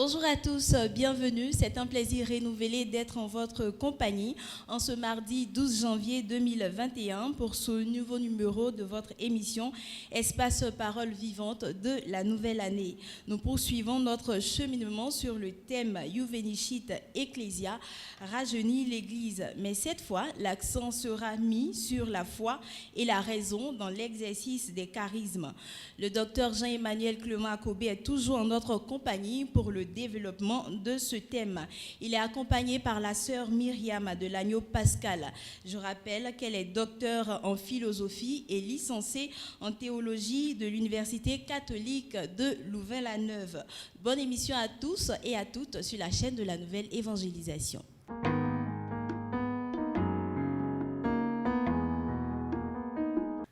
Bonjour à tous, bienvenue. C'est un plaisir renouvelé d'être en votre compagnie en ce mardi 12 janvier 2021 pour ce nouveau numéro de votre émission Espace Parole Vivante de la nouvelle année. Nous poursuivons notre cheminement sur le thème Juvenicit Ecclesia, rajeunir l'Église. Mais cette fois, l'accent sera mis sur la foi et la raison dans l'exercice des charismes. Le docteur Jean-Emmanuel Clément Akobé est toujours en notre compagnie pour le développement de ce thème. Il est accompagné par la sœur Myriam de l'Agneau Pascal. Je rappelle qu'elle est docteure en philosophie et licenciée en théologie de l'Université catholique de Louvain-la-Neuve. Bonne émission à tous et à toutes sur la chaîne de la Nouvelle Évangélisation.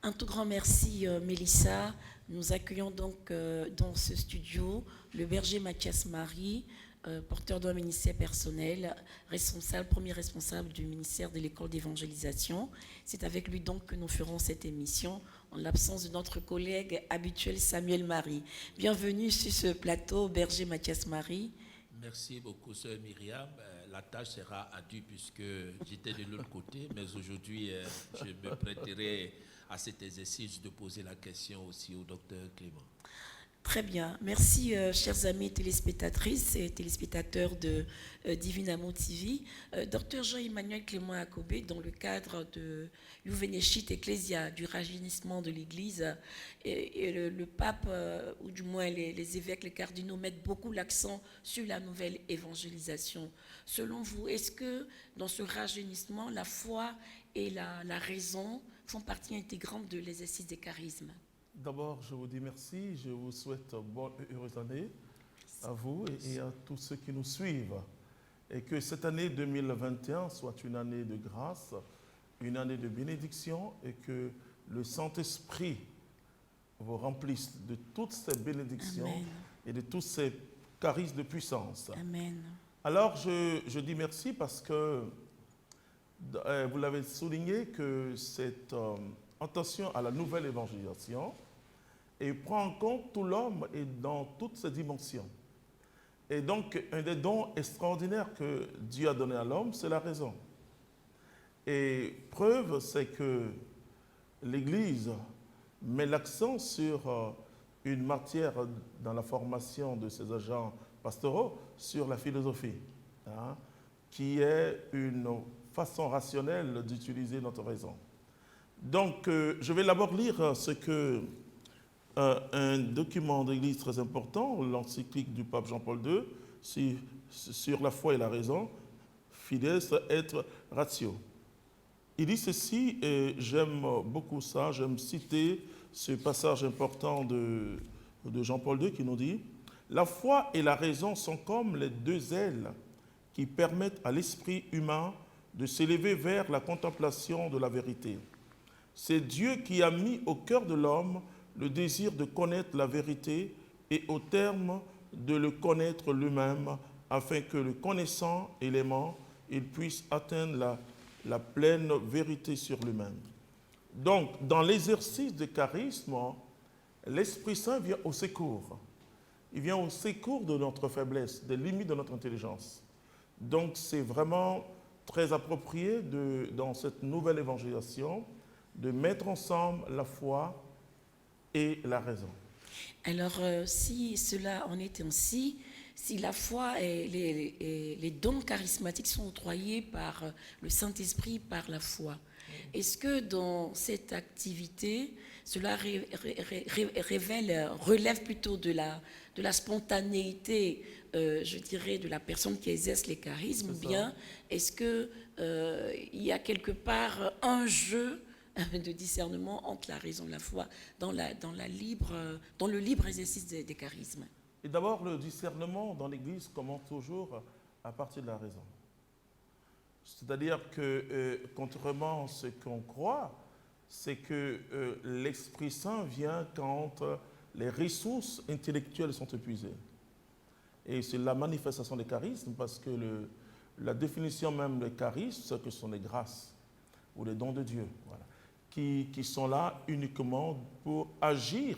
Un tout grand merci, Mélissa. Nous accueillons donc dans ce studio le berger Mathias Marie, porteur d'un ministère personnel, premier responsable du ministère de l'école d'évangélisation. C'est avec lui donc que nous ferons cette émission en l'absence de notre collègue habituel Samuel Marie. Bienvenue sur ce plateau, berger Mathias Marie. Merci beaucoup, sœur Myriam. La tâche sera ardue puisque j'étais de l'autre côté, mais aujourd'hui, je me prêterai à cet exercice de poser la question aussi au docteur Clément. Très bien. Merci, chers amis téléspectatrices et téléspectateurs de Divinamo TV. Docteur Jean-Emmanuel Clément Akobé, dans le cadre de Juvenicit Ecclesia, du rajeunissement de l'Église, et le pape, ou du moins les évêques, les cardinaux, mettent beaucoup l'accent sur la nouvelle évangélisation. Selon vous, est-ce que dans ce rajeunissement, la foi et la raison font partie intégrante de l'exercice des charismes? D'abord, je vous dis merci. Je vous souhaite bonne et heureuse année à vous et à tous ceux qui nous suivent. Et que cette année 2021 soit une année de grâce, une année de bénédiction et que le Saint-Esprit vous remplisse de toutes ces bénédictions. Amen. Et de tous ces charismes de puissance. Amen. Alors, je dis merci parce que vous l'avez souligné que cette attention à la nouvelle évangélisation et prend en compte tout l'homme et dans toutes ses dimensions. Et donc, un des dons extraordinaires que Dieu a donné à l'homme, c'est la raison. Et preuve, c'est que l'Église met l'accent sur une matière dans la formation de ses agents pastoraux, sur la philosophie, qui est une façon rationnelle d'utiliser notre raison. Donc, je vais d'abord lire ce que un document d'église très important, l'encyclique du pape Jean-Paul II, sur la foi et la raison, Fides et Ratio. Il dit ceci, et j'aime beaucoup ça, j'aime citer ce passage important de Jean-Paul II qui nous dit « La foi et la raison sont comme les deux ailes qui permettent à l'esprit humain de s'élever vers la contemplation de la vérité. C'est Dieu qui a mis au cœur de l'homme le désir de connaître la vérité et au terme de le connaître lui-même, afin que le connaissant et l'aimant, il puisse atteindre la pleine vérité sur lui-même. » Donc, dans l'exercice de charisme, l'Esprit Saint vient au secours. Il vient au secours de notre faiblesse, des limites de notre intelligence. Donc, c'est vraiment très approprié dans cette nouvelle évangélisation de mettre ensemble la foi et la raison. Alors, si cela en est ainsi, si la foi et les dons charismatiques sont octroyés par le Saint-Esprit, par la foi, est-ce que dans cette activité, cela relève plutôt de la spontanéité, je dirais, de la personne qui exerce les charismes, ou bien est-ce qu'il y a quelque part un jeu de discernement entre la raison et la foi dans le libre exercice des charismes? Et d'abord, le discernement dans l'Église commence toujours à partir de la raison. C'est-à-dire que, contrairement à ce qu'on croit, c'est que l'Esprit Saint vient quand les ressources intellectuelles sont épuisées. Et c'est la manifestation des charismes, parce que la définition même des charismes, c'est que ce sont les grâces ou les dons de Dieu, voilà, qui sont là uniquement pour agir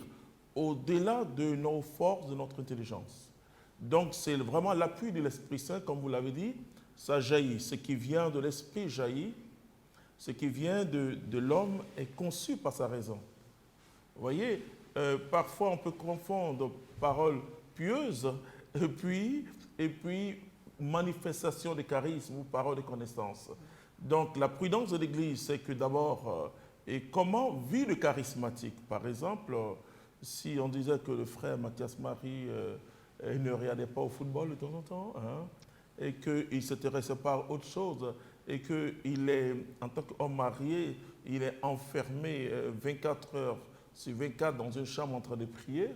au-delà de nos forces, de notre intelligence. Donc, c'est vraiment l'appui de l'Esprit Saint, comme vous l'avez dit, ça jaillit. Ce qui vient de l'Esprit jaillit, ce qui vient de l'homme est conçu par sa raison. Vous voyez, parfois on peut confondre parole pieuse et puis manifestation de charisme ou parole de connaissance. Donc la prudence de l'Église, c'est que d'abord, et comment vit le charismatique? Par exemple, si on disait que le frère Mathias Marie ne regardait pas au football de temps en temps, hein, et qu'il ne s'intéressait pas à autre chose, et qu'il est, en tant qu'homme marié, il est enfermé 24 heures sur 24 dans une chambre en train de prier,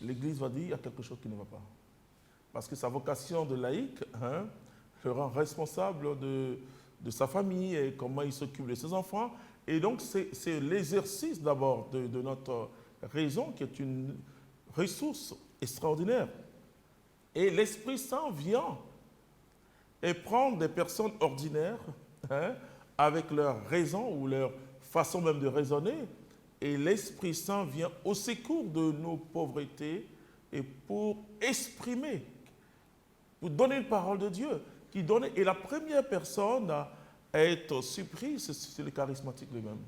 l'Église va dire qu'il y a quelque chose qui ne va pas. Parce que sa vocation de laïc, hein, le rend responsable de sa famille et comment il s'occupe de ses enfants. Et donc, c'est l'exercice d'abord de notre raison qui est une ressource extraordinaire. Et l'Esprit Saint vient et prend des personnes ordinaires, hein, avec leur raison ou leur façon même de raisonner, et l'Esprit Saint vient au secours de nos pauvretés et pour exprimer, pour donner une parole de Dieu. Et la première personne à être surprise, c'est le charismatique lui-même.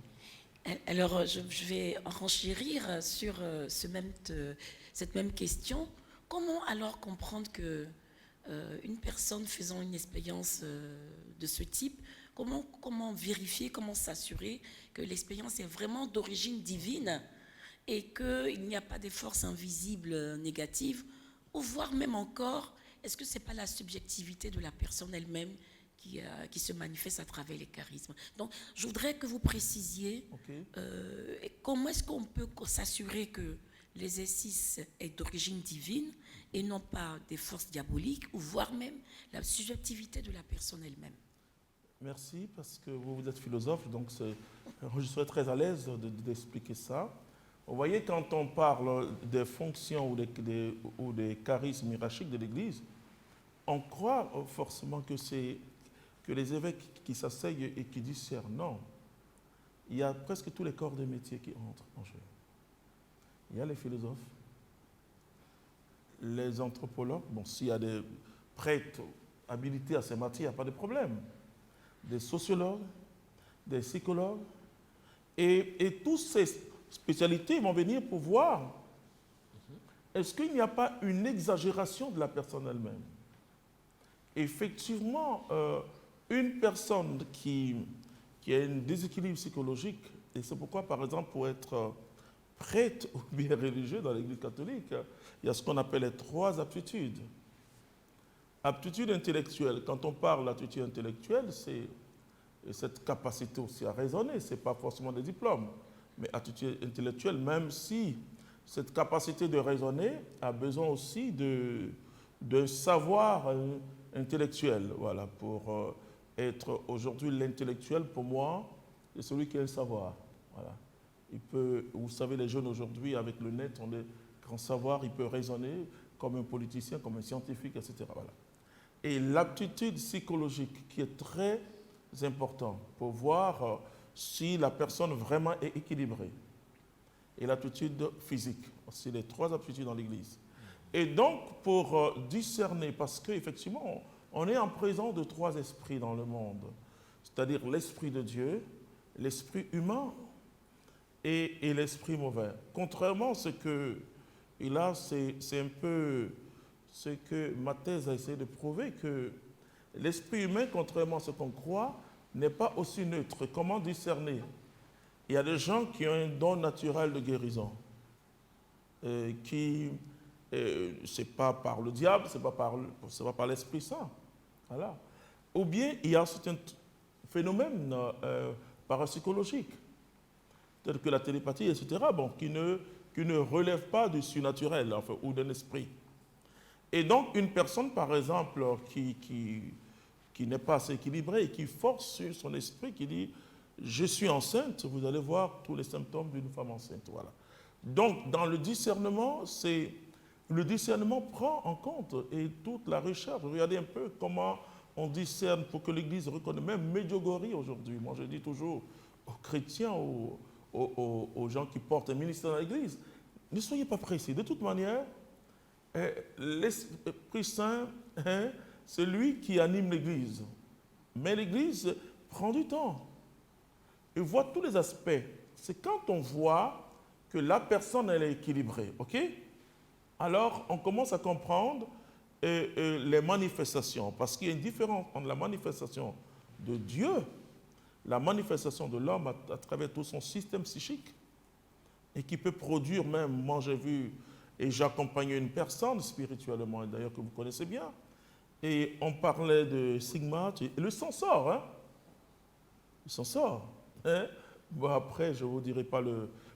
Alors, je vais renchérir sur cette même question. Comment alors comprendre que une personne faisant une expérience de ce type, comment vérifier, comment s'assurer que l'expérience est vraiment d'origine divine et qu'il n'y a pas des forces invisibles négatives, ou voire même encore, est-ce que ce n'est pas la subjectivité de la personne elle-même qui se manifeste à travers les charismes? Donc, je voudrais que vous précisiez comment est-ce qu'on peut s'assurer que l'exercice est d'origine divine et non pas des forces diaboliques, ou voire même la subjectivité de la personne elle-même. Merci, parce que vous êtes philosophe, donc je serais très à l'aise d'expliquer ça. Vous voyez, quand on parle des fonctions ou des charismes hiérarchiques de l'Église, on croit forcément que les évêques qui s'asseyent et qui discernent. Non. Il y a presque tous les corps de métier qui entrent en jeu. Il y a les philosophes, les anthropologues, bon, s'il y a des prêtres habilités à ces matières, il n'y a pas de problème. Des sociologues, des psychologues, et toutes ces spécialités vont venir pour voir est-ce qu'il n'y a pas une exagération de la personne elle-même. Effectivement, une personne qui a un déséquilibre psychologique, et c'est pourquoi, par exemple, pour être prêtre ou bien religieux dans l'Église catholique, il y a ce qu'on appelle les 3 aptitudes. Aptitude intellectuelle, quand on parle d'aptitude intellectuelle, c'est cette capacité aussi à raisonner, ce n'est pas forcément des diplômes, mais aptitude intellectuelle, même si cette capacité de raisonner a besoin aussi d'un savoir intellectuel. Voilà, pour être aujourd'hui l'intellectuel, pour moi, c'est celui qui a le savoir. Voilà. Vous savez, les jeunes aujourd'hui, avec le net, ont des grands savoirs, ils peuvent raisonner comme un politicien, comme un scientifique, etc. Voilà. Et l'aptitude psychologique qui est très importante pour voir si la personne vraiment est équilibrée. Et l'aptitude physique, c'est les 3 aptitudes dans l'Église. Et donc, pour discerner, parce qu'effectivement, on est en présence de 3 esprits dans le monde, c'est-à-dire l'esprit de Dieu, l'esprit humain et l'esprit mauvais. Contrairement à ce que, et là c'est un peu ce que ma thèse a essayé de prouver, que l'esprit humain, contrairement à ce qu'on croit, n'est pas aussi neutre. Comment discerner? Il y a des gens qui ont un don naturel de guérison, ce n'est pas par le diable, ce n'est pas par l'Esprit Saint. Voilà. Ou bien il y a certains phénomènes parapsychologiques, tels que la télépathie, etc., bon, qui ne relèvent pas du surnaturel, enfin, ou d'un esprit. Et donc, une personne, par exemple, qui n'est pas assez équilibrée et qui force sur son esprit, qui dit « je suis enceinte », vous allez voir tous les symptômes d'une femme enceinte. Voilà. Donc, dans le discernement, le discernement prend en compte et toute la recherche. Regardez un peu comment on discerne pour que l'Église reconnaisse, même Medjugorje aujourd'hui. Moi, je dis toujours aux chrétiens, aux gens qui portent un ministère dans l'Église, ne soyez pas pressés. De toute manière, l'Esprit Saint, hein, c'est lui qui anime l'Église. Mais l'Église prend du temps et voit tous les aspects. C'est quand on voit que la personne, elle est équilibrée, ok? Alors, on commence à comprendre les manifestations, parce qu'il y a une différence entre la manifestation de Dieu, la manifestation de l'homme à travers tout son système psychique, et qui peut produire même, moi j'ai vu, et j'ai accompagné une personne spirituellement, et d'ailleurs que vous connaissez bien, et on parlait de Sigma, et le sang sort, hein? Il s'en sort. Hein? Bon, après, je ne vous dirai pas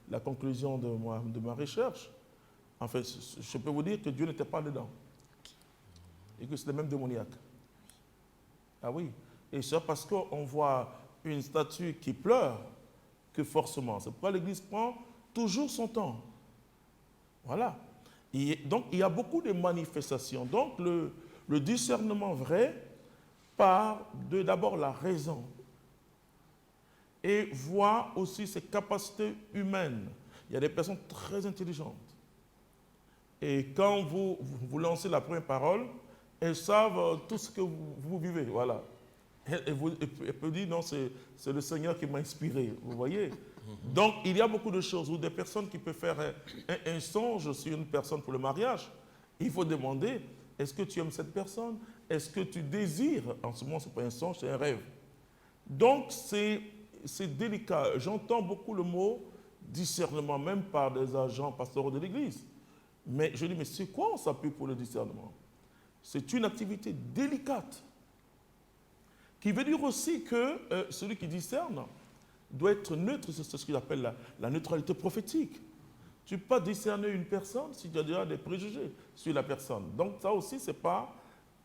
la conclusion de ma recherche. En fait, je peux vous dire que Dieu n'était pas dedans. Et que c'était même démoniaque. Ah oui. Et c'est parce qu'on voit une statue qui pleure que forcément. C'est pourquoi l'Église prend toujours son temps. Voilà. Donc, il y a beaucoup de manifestations. Donc, le discernement vrai part d'abord la raison et voit aussi ses capacités humaines. Il y a des personnes très intelligentes. Et quand vous lancez la première parole, elles savent tout ce que vous vivez. Voilà. Elle peut dire, non, c'est le Seigneur qui m'a inspiré. Vous voyez? Donc, il y a beaucoup de choses, ou des personnes qui peuvent faire un songe sur une personne pour le mariage. Il faut demander, est-ce que tu aimes cette personne? Est-ce que tu désires? En ce moment, ce n'est pas un songe, c'est un rêve. Donc, c'est délicat. J'entends beaucoup le mot discernement, même par des agents pastoraux de l'Église. Mais je dis, mais c'est quoi on s'appuie pour le discernement? C'est une activité délicate, qui veut dire aussi que celui qui discerne doit être neutre, c'est ce qu'il appelle la neutralité prophétique. Tu ne peux pas discerner une personne si tu as déjà des préjugés sur la personne. Donc ça aussi, c'est pas...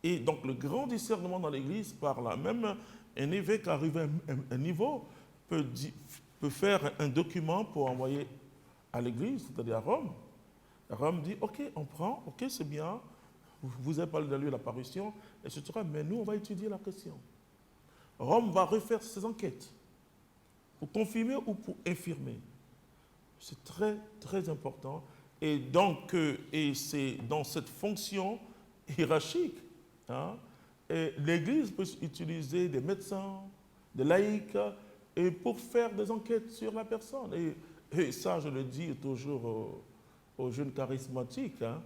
Et donc le grand discernement dans l'Église, par là, même un évêque arrivé à un niveau peut faire un document pour envoyer à l'Église, c'est-à-dire à Rome. Rome dit, ok, on prend, ok, c'est bien, vous avez parlé de lui, l'apparition, etc. Mais nous, on va étudier la question. Rome va refaire ses enquêtes pour confirmer ou pour infirmer. C'est très, très important. Et donc, c'est dans cette fonction hiérarchique, hein, l'Église peut utiliser des médecins, des laïcs, et pour faire des enquêtes sur la personne. Et ça, je le dis toujours aux jeunes charismatiques, hein.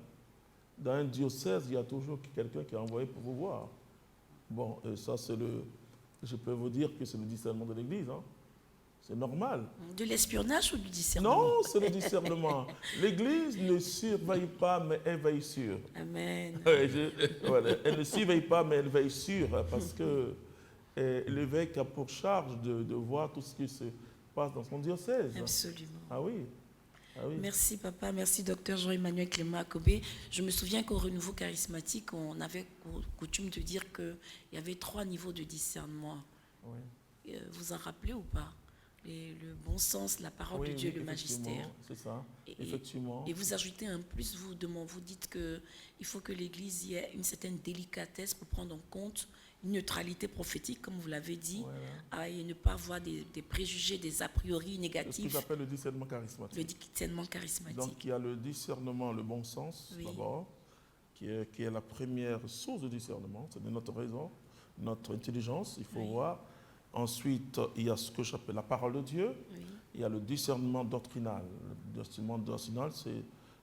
Dans un diocèse, il y a toujours quelqu'un qui est envoyé pour vous voir. Bon, et ça, je peux vous dire que c'est le discernement de l'Église. Hein. C'est normal. De l'espionnage ou du discernement? Non, c'est le discernement. L'Église ne surveille pas, mais elle veille sur. Amen. Voilà, elle ne surveille pas, mais elle veille sur, parce que l'évêque a pour charge de voir tout ce qui se passe dans son diocèse. Absolument. Ah oui. Ah oui. Merci papa, merci docteur Jean-Emmanuel Clément Akobé. Je me souviens qu'au renouveau charismatique, on avait coutume de dire qu'il y avait 3 niveaux de discernement. Oui. Vous en rappelez ou pas? Le bon sens, la parole de Dieu, le magistère. C'est ça, effectivement. Et vous ajoutez un plus, vous dites qu'il faut que l'Église y ait une certaine délicatesse pour prendre en compte une neutralité prophétique, comme vous l'avez dit, et ne pas avoir des préjugés, des a priori négatifs. C'est ce que j'appelle le discernement charismatique. Le discernement charismatique. Donc il y a le discernement, le bon sens, d'abord, qui est la première source de discernement, c'est de notre raison, notre intelligence, il faut voir. Ensuite, il y a ce que j'appelle la parole de Dieu. Oui. Il y a le discernement doctrinal. Le discernement doctrinal,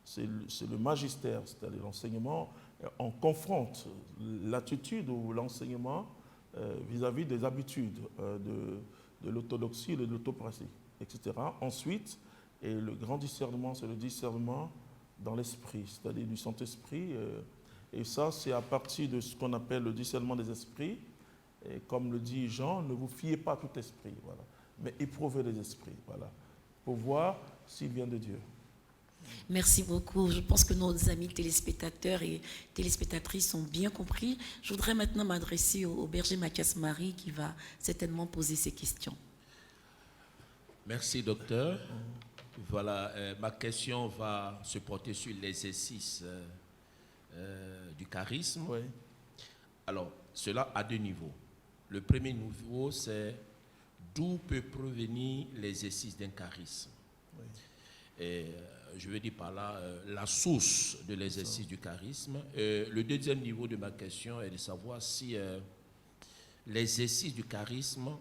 c'est le magistère, c'est-à-dire l'enseignement. On confronte l'attitude ou l'enseignement vis-à-vis des habitudes de l'orthodoxie et de l'autopratie, etc. Ensuite, et le grand discernement, c'est le discernement dans l'esprit, c'est-à-dire du Saint-Esprit. Et ça, c'est à partir de ce qu'on appelle le discernement des esprits. Et comme le dit Jean, ne vous fiez pas à tout esprit, voilà, mais éprouvez les esprits, voilà, pour voir s'il vient de Dieu. Merci beaucoup. Je pense que nos amis téléspectateurs et téléspectatrices ont bien compris. Je voudrais maintenant m'adresser au berger Mathias Marie qui va certainement poser ces questions. Merci, docteur. Voilà, ma question va se porter sur l'exercice du charisme. Oui. Alors, cela à 2 niveaux. Le premier niveau, c'est d'où peut provenir l'exercice d'un charisme. Oui. Et je veux dire par là, la source de l'exercice du charisme. Le deuxième niveau de ma question est de savoir si l'exercice du charisme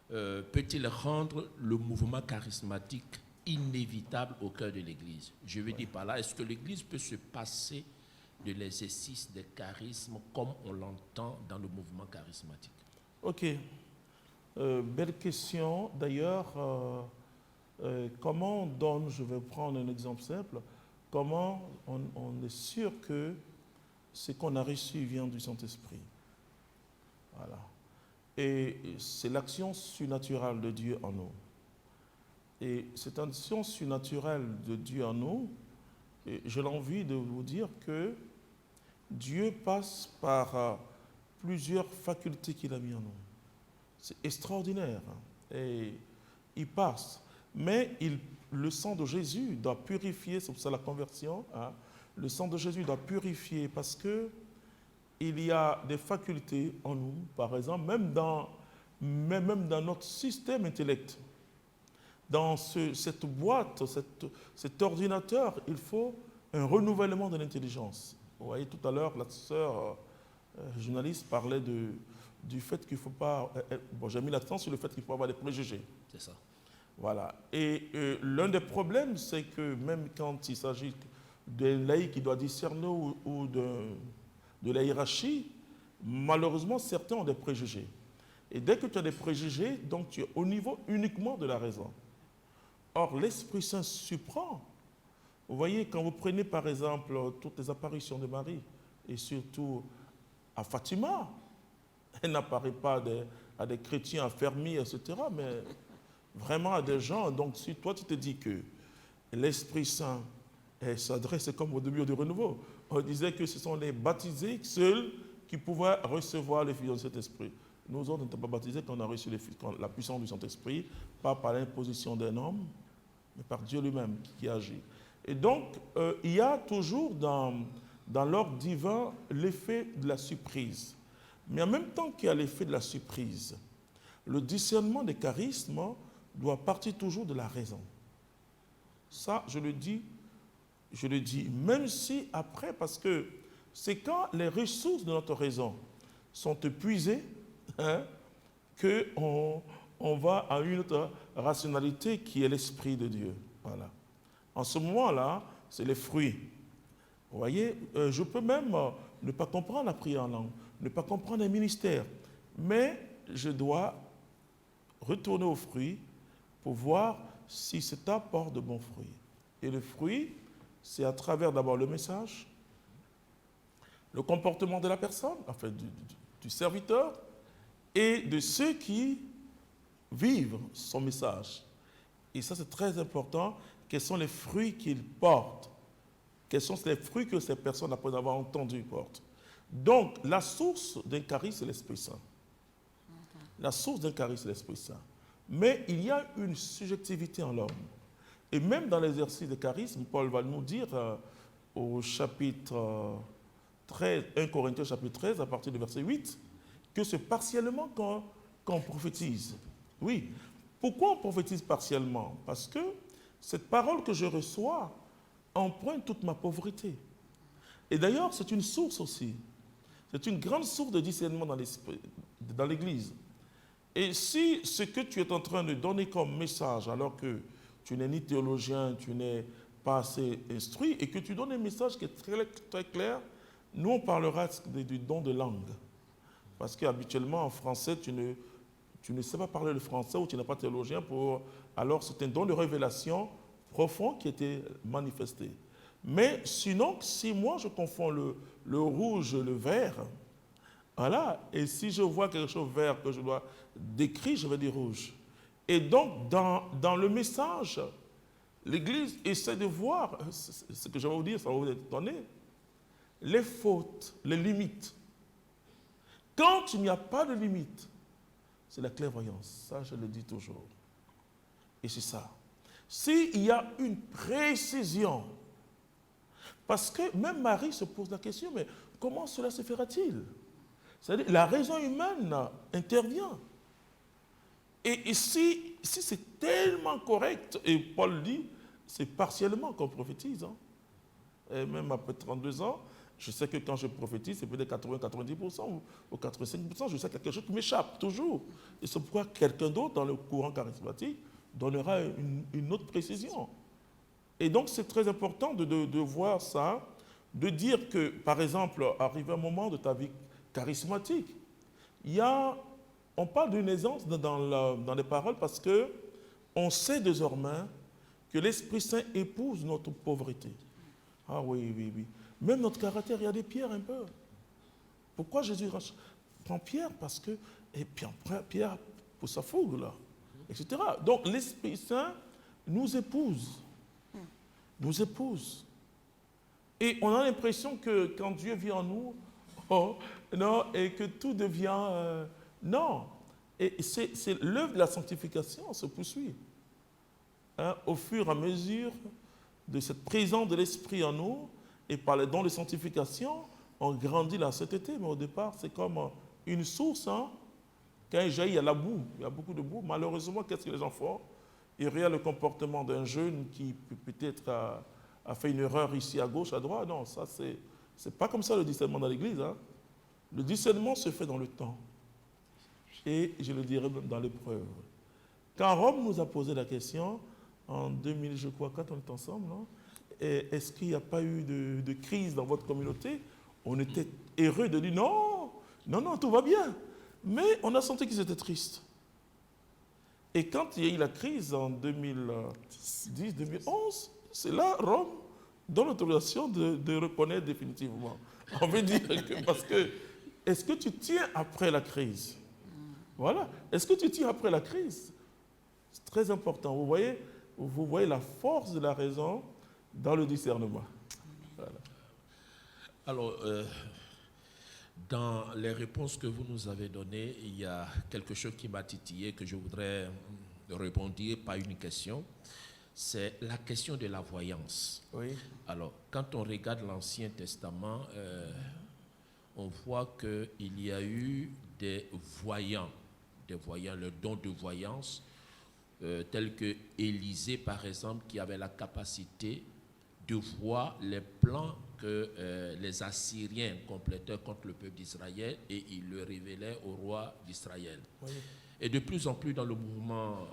peut-il rendre le mouvement charismatique inévitable au cœur de l'Église. Je veux dire par là, est-ce que l'Église peut se passer de l'exercice des charismes comme on l'entend dans le mouvement charismatique? Ok. Belle question. D'ailleurs, comment on donne, je vais prendre un exemple simple, comment on est sûr que ce qu'on a reçu vient du Saint-Esprit. Voilà. Et c'est l'action surnaturelle de Dieu en nous. Et cette action surnaturelle de Dieu en nous, j'ai l'envie de vous dire que Dieu passe par plusieurs facultés qu'il a mis en nous. C'est extraordinaire. Et il passe. Mais le sang de Jésus doit purifier, c'est pour ça la conversion. Hein, le sang de Jésus doit purifier parce que il y a des facultés en nous, par exemple, même dans notre système intellect. Dans cette boîte, cet ordinateur, il faut un renouvellement de l'intelligence. Vous voyez, tout à l'heure, la sœur journaliste parlait du fait qu'il ne faut pas... Bon, j'ai mis l'accent sur le fait qu'il faut avoir des préjugés. C'est ça. Voilà. Et l'un des problèmes, c'est que même quand il s'agit d'un laïc qui doit discerner ou de la hiérarchie, malheureusement, certains ont des préjugés. Et dès que tu as des préjugés, donc tu es au niveau uniquement de la raison. Or, l'Esprit Saint surprend. Vous voyez, quand vous prenez par exemple toutes les apparitions de Marie, et surtout à Fatima, elle n'apparaît pas à des chrétiens affermis, etc., mais vraiment à des gens. Donc, si toi, tu te dis que l'Esprit Saint s'adresse comme au début du renouveau, on disait que ce sont les baptisés seuls qui pouvaient recevoir les fils de cet esprit. Nous autres, on n'était pas baptisés quand on a reçu la puissance du Saint-Esprit, pas par l'imposition d'un homme, mais par Dieu lui-même qui agit. Et donc, il y a toujours dans l'ordre divin l'effet de la surprise. Mais en même temps qu'il y a l'effet de la surprise, le discernement des charismes doit partir toujours de la raison. Ça, je le dis, même si après, parce que c'est quand les ressources de notre raison sont épuisées, hein, qu'on va à une autre rationalité qui est l'Esprit de Dieu. Voilà. En ce moment-là, c'est les fruits. Vous voyez, je peux même ne pas comprendre la prière en langue, ne pas comprendre les ministères, mais je dois retourner aux fruits pour voir si cet arbre porte de bons fruits. Et le fruit, c'est à travers d'abord le message, le comportement de la personne, enfin du serviteur, et de ceux qui vivent son message. Et ça, c'est très important. Quels sont les fruits qu'ils portent? Quels sont les fruits que ces personnes, après avoir entendu, portent? Donc, la source d'un charisme, c'est l'Esprit Saint. La source d'un charisme, c'est l'Esprit Saint. Mais il y a une subjectivité en l'homme. Et même dans l'exercice de charisme, Paul va nous dire au chapitre 13, 1 Corinthiens chapitre 13, à partir du verset 8, que c'est partiellement qu'on prophétise. Oui. Pourquoi on prophétise partiellement? Parce que cette parole que je reçois emprunte toute ma pauvreté. Et d'ailleurs, c'est une source aussi. C'est une grande source de discernement dans l'Église. Et si ce que tu es en train de donner comme message, alors que tu n'es ni théologien, tu n'es pas assez instruit, et que tu donnes un message qui est très, très clair, nous on parlera du don de langue. Parce qu'habituellement en français, tu ne sais pas parler le français ou tu n'es pas théologien, alors c'est un don de révélation profond qui a été manifesté. Mais sinon, si moi je confonds le rouge et le vert, voilà, et si je vois quelque chose vert que je dois décrire, je vais dire rouge. Et donc, dans le message, l'Église essaie de voir, ce que je vais vous dire, ça va vous étonner, les fautes, les limites. Quand il n'y a pas de limite, c'est la clairvoyance. Ça, je le dis toujours. Et c'est ça. S'il y a une précision, parce que même Marie se pose la question, mais comment cela se fera-t-il? C'est-à-dire, la raison humaine intervient. Et si c'est tellement correct, et Paul dit, c'est partiellement qu'on prophétise. Hein. Et même après 32 ans, je sais que quand je prophétise, c'est peut-être 80-90% ou 85%, je sais quelque chose qui m'échappe toujours. Et c'est pourquoi quelqu'un d'autre dans le courant charismatique donnera une autre précision. Et donc c'est très important de voir ça, de dire que, par exemple, arrivé un moment de ta vie charismatique, on parle d'une aisance dans les paroles parce qu'on sait désormais que l'Esprit Saint épouse notre pauvreté. Ah oui, oui, oui. Même notre caractère, il y a des pierres un peu. Pourquoi Jésus prend Pierre? Parce que, et puis on prend Pierre pour sa fougue, là, etc. Donc l'Esprit Saint nous épouse. Nous épouse. Et on a l'impression que quand Dieu vit en nous, non, et que tout devient... non. Et c'est l'œuvre de la sanctification se poursuit. Hein, au fur et à mesure de cette présence de l'Esprit en nous, et par les dons de sanctification, on grandit la sainteté. Mais au départ, c'est comme une source. Hein. Quand il jaillit, il y a la boue. Il y a beaucoup de boue. Malheureusement, qu'est-ce que les gens font? Ils regardent le comportement d'un jeune qui peut-être a fait une erreur ici à gauche, à droite. Non, ça, c'est pas comme ça le discernement dans l'Église. Hein. Le discernement se fait dans le temps. Et je le dirais même dans l'épreuve. Quand Rome nous a posé la question, en 2000, je crois, quand on est ensemble, non? Est-ce qu'il n'y a pas eu de crise dans votre communauté? On était heureux de dire non, non, non, tout va bien. Mais on a senti qu'ils étaient tristes. Et quand il y a eu la crise en 2010-2011, c'est là Rome donne l'autorisation de reconnaître définitivement. On veut dire que, parce que, est-ce que tu tiens après la crise? Voilà. Est-ce que tu tiens après la crise? C'est très important. Vous voyez la force de la raison dans le discernement. Voilà. Alors, dans les réponses que vous nous avez données, il y a quelque chose qui m'a titillé, que je voudrais répondre par une question. C'est la question de la voyance. Oui. Alors, quand on regarde l'Ancien Testament, on voit qu'il y a eu des voyants, le don de voyance, tel que Élisée, par exemple, qui avait la capacité de voir les plans que les Assyriens complétaient contre le peuple d'Israël et il le révélait au roi d'Israël. Oui. Et de plus en plus dans le mouvement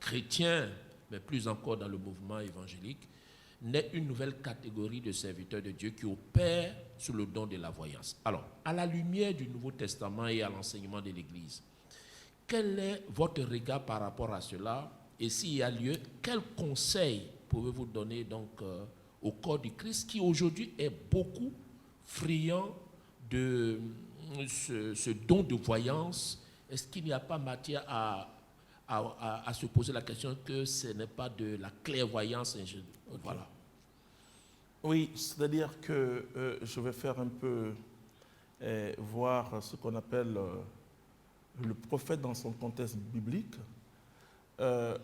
chrétien, mais plus encore dans le mouvement évangélique, naît une nouvelle catégorie de serviteurs de Dieu qui opèrent sous le don de la voyance. Alors, à la lumière du Nouveau Testament et à l'enseignement de l'Église, quel est votre regard par rapport à cela? Et s'il y a lieu, quels conseils pouvez-vous donner donc au corps du Christ qui aujourd'hui est beaucoup friand de ce don de voyance? Est-ce qu'il n'y a pas matière à se poser la question que ce n'est pas de la clairvoyance? Voilà. Oui, c'est-à-dire que je vais faire un peu voir ce qu'on appelle le prophète dans son contexte biblique.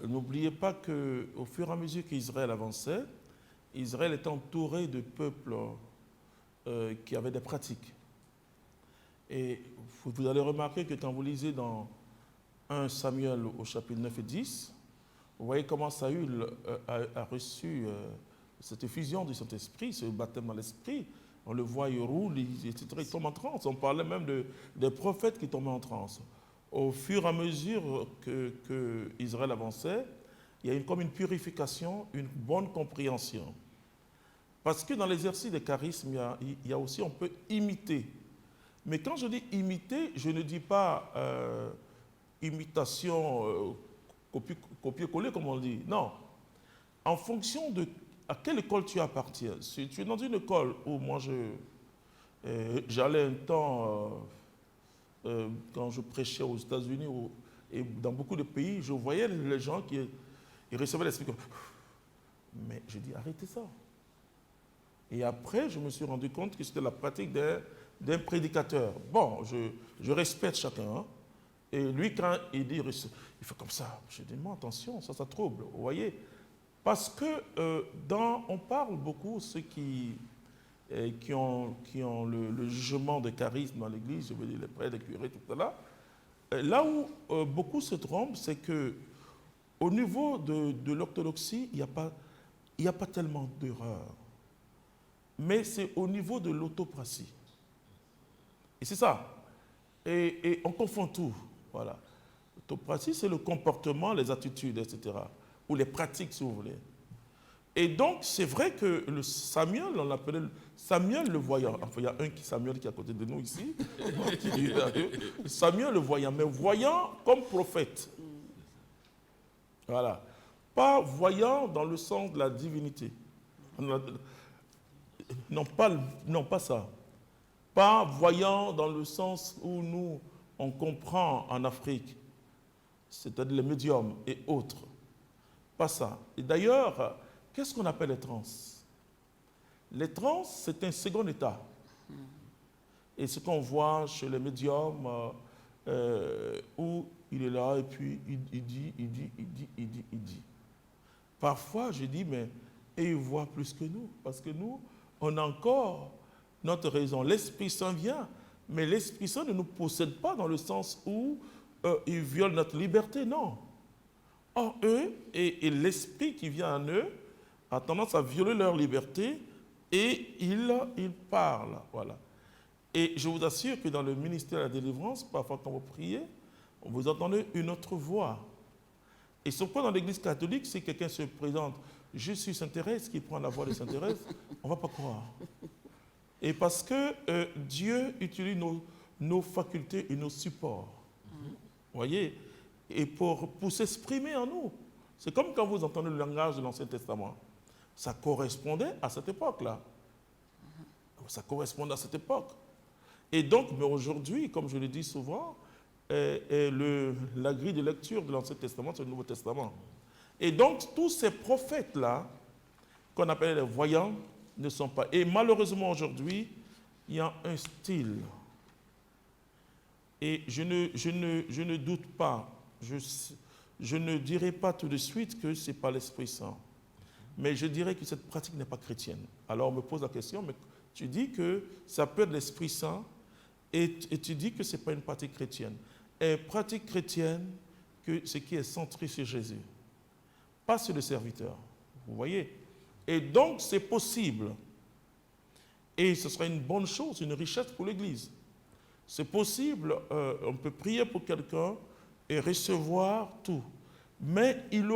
N'oubliez pas qu'au fur et à mesure qu'Israël avançait, Israël était entouré de peuples qui avaient des pratiques. Et vous allez remarquer que quand vous lisez dans 1 Samuel au chapitre 9 et 10, vous voyez comment Saül a reçu cette effusion du Saint-Esprit, ce baptême dans l'Esprit. On le voit, il roule, etc. Il tombe en transe. On parlait même des prophètes qui tombaient en transe. Au fur et à mesure que Israël avançait, il y a comme une purification, une bonne compréhension. Parce que dans l'exercice des charismes, il y a aussi, on peut imiter. Mais quand je dis imiter, je ne dis pas imitation, copier-coller, comme on dit. Non. En fonction de à quelle école tu appartiens. Si tu es dans une école où moi, j'allais un temps, quand je prêchais aux États-Unis et dans beaucoup de pays, je voyais les gens qui recevaient l'esprit comme... Mais je dis, arrêtez ça. Et après, je me suis rendu compte que c'était la pratique d'un prédicateur. Bon, je respecte chacun. Hein. Et lui, quand il dit, il fait comme ça. Je dis, non, attention, ça trouble. Vous voyez? Parce que on parle beaucoup, ceux qui ont le jugement de charisme dans l'Église, je veux dire les prêtres, les curés, tout ça là. Là où beaucoup se trompent, c'est que au niveau de l'orthodoxie, il n'y a pas tellement d'erreurs. Mais c'est au niveau de l'autopratie. Et c'est ça. Et on confond tout. Voilà. L'autopratie, c'est le comportement, les attitudes, etc. Ou les pratiques, si vous voulez. Et donc, c'est vrai que le Samuel, on l'appelait Samuel le voyant. Enfin, il y a Samuel qui est à côté de nous ici. Samuel le voyant, mais voyant comme prophète. Voilà. Pas voyant dans le sens de la divinité. Non, pas ça. Pas voyant dans le sens où nous, on comprend en Afrique, c'est-à-dire les médiums et autres. Pas ça. Et d'ailleurs, qu'est-ce qu'on appelle les trans? Les trans, c'est un second état. Et ce qu'on voit chez les médiums, où il est là et puis il dit. Parfois, je dis, mais et il voit plus que nous, parce que nous, on a encore notre raison. L'Esprit Saint vient, mais l'Esprit Saint ne nous possède pas dans le sens où il viole notre liberté, non. Or, eux, et l'Esprit qui vient en eux, a tendance à violer leur liberté et ils parlent. Voilà. Et je vous assure que dans le ministère de la délivrance, parfois quand vous priez, vous entendez une autre voix. Et surtout dans l'Église catholique, si quelqu'un se présente, je suis Sainte-Thérèse, qui prend la voix de Sainte-Thérèse, on ne va pas croire. Et parce que Dieu utilise nos facultés et nos supports. Vous voyez? Et pour s'exprimer en nous. C'est comme quand vous entendez le langage de l'Ancien Testament. Ça correspondait à cette époque-là. Ça correspondait à cette époque. Et donc, mais aujourd'hui, comme je le dis souvent, la grille de lecture de l'Ancien Testament, c'est le Nouveau Testament. Et donc, tous ces prophètes-là, qu'on appelle les voyants, ne sont pas. Et malheureusement, aujourd'hui, il y a un style. Et je ne doute pas, je ne dirai pas tout de suite que ce n'est pas l'Esprit Saint. Mais je dirais que cette pratique n'est pas chrétienne. Alors on me pose la question, mais tu dis que ça peut être l'Esprit Saint et tu dis que ce n'est pas une pratique chrétienne. Et pratique chrétienne, que ce qui est centré sur Jésus, pas sur le serviteur. Vous voyez? Et donc c'est possible. Et ce sera une bonne chose, une richesse pour l'Église. C'est possible, on peut prier pour quelqu'un et recevoir tout. Mais il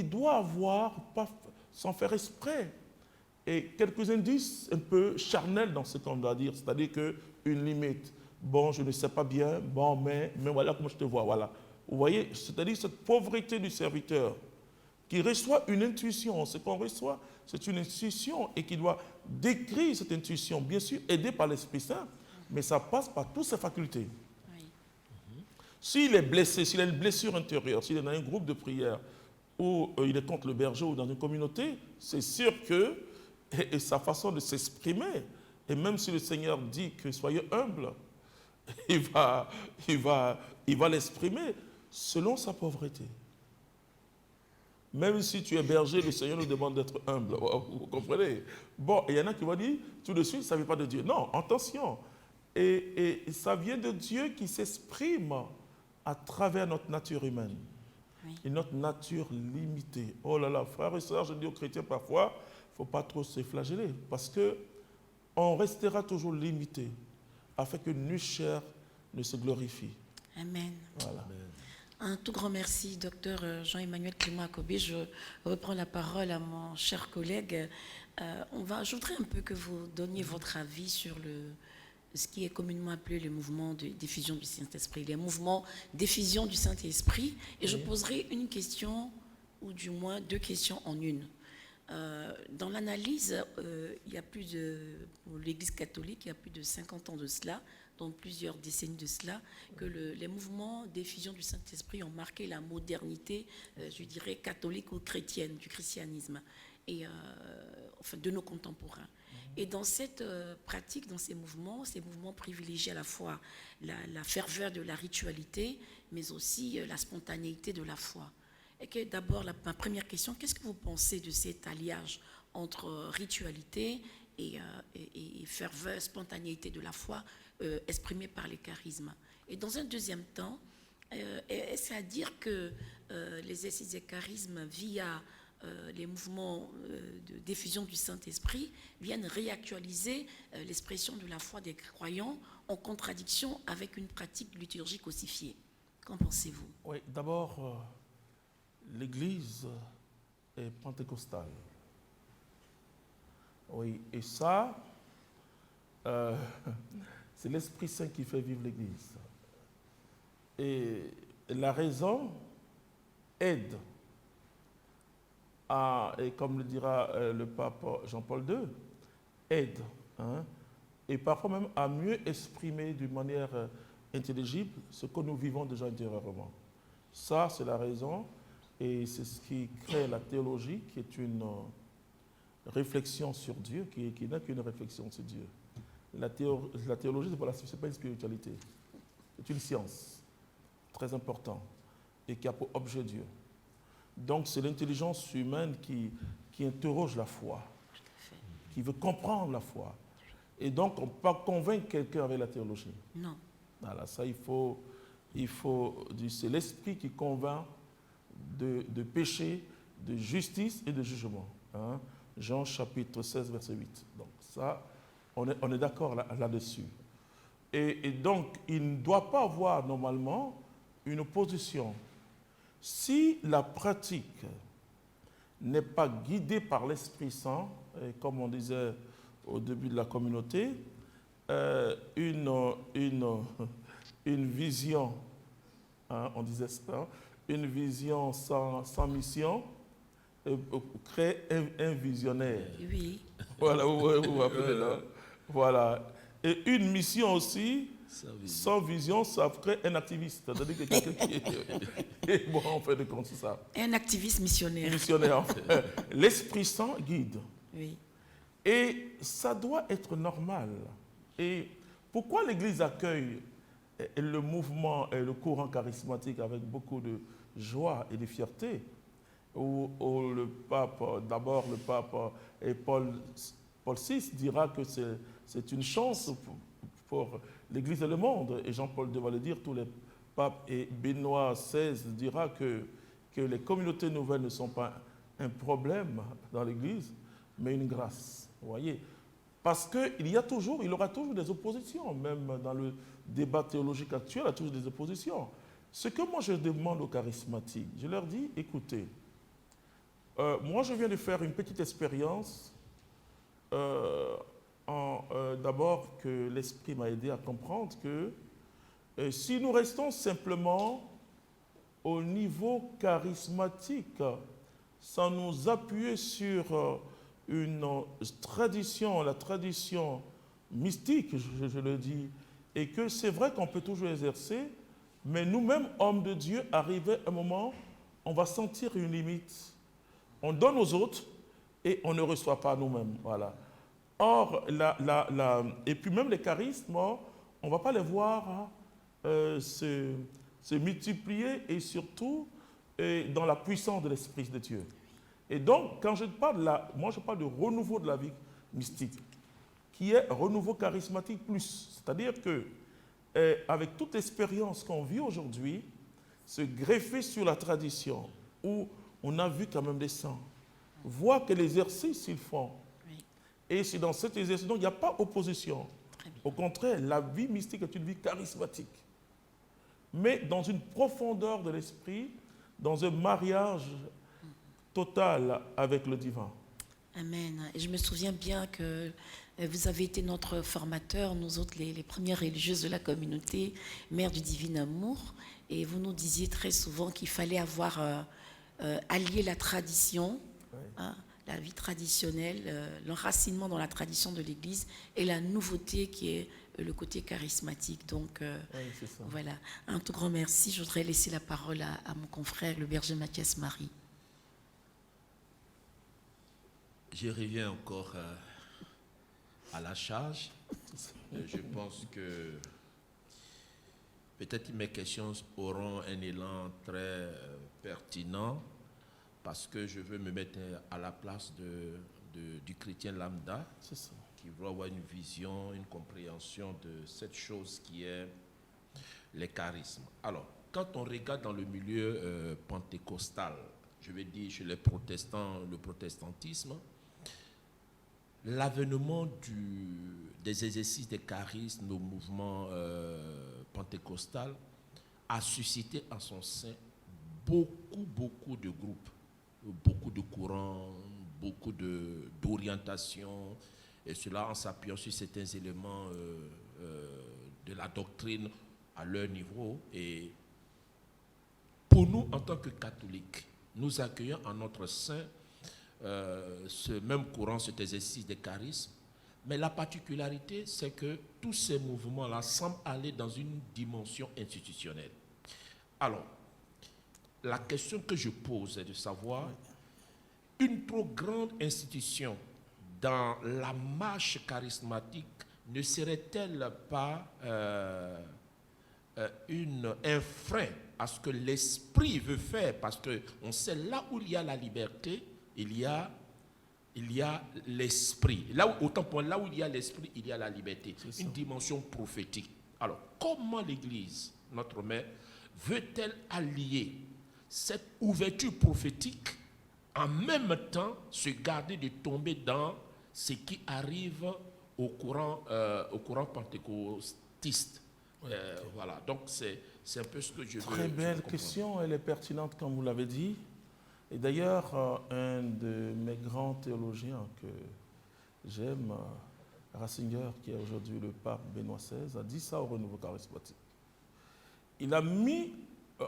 doit avoir, pas, sans faire exprès, et quelques indices un peu charnels dans ce qu'on doit dire, c'est-à-dire qu'une limite. Bon, je ne sais pas bien, bon, mais voilà comment je te vois, voilà. Vous voyez, c'est-à-dire cette pauvreté du serviteur qui reçoit une intuition. Ce qu'on reçoit, c'est une intuition et qui doit décrire cette intuition, bien sûr, aidé par l'Esprit Saint, mais ça passe par toutes ses facultés. Oui. S'il est blessé, s'il a une blessure intérieure, s'il est dans un groupe de prière ou il est contre le berger ou dans une communauté, c'est sûr que et sa façon de s'exprimer, et même si le Seigneur dit que soyez humble, il va l'exprimer selon sa pauvreté. Même si tu es berger, le Seigneur nous demande d'être humble. Vous comprenez? Bon, il y en a qui vont dire, tout de suite, ça ne vient pas de Dieu. Non, attention. Et ça vient de Dieu qui s'exprime à travers notre nature humaine. Oui. Et notre nature limitée. Oh là là, frères et sœurs, je dis aux chrétiens parfois, il ne faut pas trop se flageller, parce qu'on restera toujours limité, afin que nulle chair ne se glorifie. Amen. Voilà. Amen. Un tout grand merci, docteur Jean-Emmanuel Clément Akobé. Je reprends la parole à mon cher collègue. Je voudrais un peu que vous donniez votre avis sur ce qui est communément appelé le mouvement de diffusion du Saint-Esprit, les mouvements d'effusion du Saint-Esprit. Et je poserai une question, ou du moins 2 questions en une. Dans l'analyse, il y a pour l'Église catholique, il y a plus de 50 ans de cela, dans plusieurs décennies de cela, que les mouvements d'effusion du Saint-Esprit ont marqué la modernité, je dirais, catholique ou chrétienne, du christianisme, et enfin, de nos contemporains. Et dans cette pratique, dans ces mouvements privilégient à la fois la ferveur de la ritualité, mais aussi la spontanéité de la foi. Et que d'abord, ma première question, qu'est-ce que vous pensez de cet alliage entre ritualité et ferveur, spontanéité de la foi exprimée par les charismes? Et dans un deuxième temps, Est-ce à dire que l'exercice des charismes via les mouvements de diffusion du Saint-Esprit viennent réactualiser l'expression de la foi des croyants en contradiction avec une pratique liturgique ossifiée? Qu'en pensez-vous? Oui, d'abord, l'Église est pentecostale. Oui, et ça, c'est l'Esprit Saint qui fait vivre l'Église. Et la raison aide à, et comme le dira le pape Jean-Paul II, aide, hein, et parfois même à mieux exprimer d'une manière intelligible ce que nous vivons déjà intérieurement. Ça, c'est la raison, et c'est ce qui crée la théologie, qui est une réflexion sur Dieu, qui n'est qu'une réflexion sur Dieu. La théologie, ce n'est pas une spiritualité, c'est une science très importante et qui a pour objet Dieu. Donc c'est l'intelligence humaine qui interroge la foi, qui veut comprendre la foi. Et donc on ne peut pas convaincre quelqu'un avec la théologie. Non. Voilà, ça c'est l'esprit qui convainc de péché, de justice et de jugement. Hein? Jean chapitre 16, verset 8. Donc ça, on est d'accord là-dessus. Et donc, il ne doit pas avoir normalement une opposition. Si la pratique n'est pas guidée par l'Esprit Saint, et comme on disait au début de la communauté, une vision, hein, on disait ça, une vision sans mission crée un visionnaire. Oui. Voilà, vous vous rappelez là. Voilà. Et une mission aussi, sans vision, ça crée un activiste. C'est-à-dire que quelqu'un qui est bon, en fait, de compte, c'est ça. Un activiste missionnaire. Missionnaire, en fait. L'Esprit Saint guide. Oui. Et ça doit être normal. Et pourquoi l'Église accueille le mouvement et le courant charismatique avec beaucoup de joie et de fierté, où le pape, d'abord le pape et Paul VI dira que c'est une chance pour l'Église et le monde, et Jean-Paul II va le dire, tous les papes, et Benoît XVI dira que les communautés nouvelles ne sont pas un problème dans l'Église, mais une grâce. Vous voyez? Parce qu'il aura toujours des oppositions, même dans le débat théologique actuel, il y a toujours des oppositions. Ce que moi je demande aux charismatiques, je leur dis, écoutez, moi je viens de faire une petite expérience, d'abord que l'Esprit m'a aidé à comprendre que si nous restons simplement au niveau charismatique, sans nous appuyer sur une tradition, la tradition mystique, je le dis, et que c'est vrai qu'on peut toujours exercer, mais nous-mêmes, hommes de Dieu, arrivé à un moment, on va sentir une limite. On donne aux autres et on ne reçoit pas nous-mêmes. Voilà. Or, et puis même les charismes, on ne va pas les voir se multiplier et surtout dans la puissance de l'Esprit de Dieu. Et donc, quand je parle moi je parle de renouveau de la vie mystique, qui est renouveau charismatique plus. C'est-à-dire que, avec toute expérience qu'on vit aujourd'hui, se greffer sur la tradition, où on a vu quand même des saints, voir que l'exercice ils font. Oui. Et c'est dans cet exercice, donc il n'y a pas opposition. Au contraire, la vie mystique est une vie charismatique. Mais dans une profondeur de l'esprit, dans un mariage total avec le divin. Amen. Et je me souviens bien que vous avez été notre formateur, nous autres, les premières religieuses de la communauté, mère du divin amour, et vous nous disiez très souvent qu'il fallait avoir allié la tradition, Oui. hein, la vie traditionnelle, l'enracinement dans la tradition de l'Église, et la nouveauté qui est le côté charismatique. Donc, Oui, c'est ça. voilà. Un tout grand merci. Je voudrais laisser la parole à mon confrère, le berger Mathias Marie. Je reviens encore à la charge. Je pense que peut-être mes questions auront un élan très pertinent parce que je veux me mettre à la place du chrétien lambda C'est ça. qui veut avoir une vision, une compréhension de cette chose qui est les charismes. Alors, quand on regarde dans le milieu pentecostal, je vais dire chez les protestants, le protestantisme, l'avènement des exercices des charismes au mouvement pentecostal a suscité en son sein beaucoup de groupes, beaucoup de courants, beaucoup d'orientations, et cela en s'appuyant sur certains éléments de la doctrine à leur niveau. Et pour nous, en tant que catholiques, nous accueillons en notre sein ce même courant, cet exercice des charismes, mais la particularité, c'est que tous ces mouvements-là semblent aller dans une dimension institutionnelle. Alors, la question que je pose est de savoir, une trop grande institution dans la marche charismatique ne serait-elle pas un frein à ce que l'esprit veut faire? Parce qu'on sait, là où il y a la liberté, il y a l'esprit. Autant pour là où il y a l'esprit, il y a la liberté. Une dimension prophétique. Alors, comment l'Église, notre mère, veut-elle allier cette ouverture prophétique, en même temps se garder de tomber dans ce qui arrive au courant pentecôtiste? Voilà, donc c'est un peu ce que je veux. Très belle question, elle est pertinente comme vous l'avez dit. Et d'ailleurs, un de mes grands théologiens que j'aime, Ratzinger, qui est aujourd'hui le pape Benoît XVI, a dit ça au renouveau charismatique. Il a mis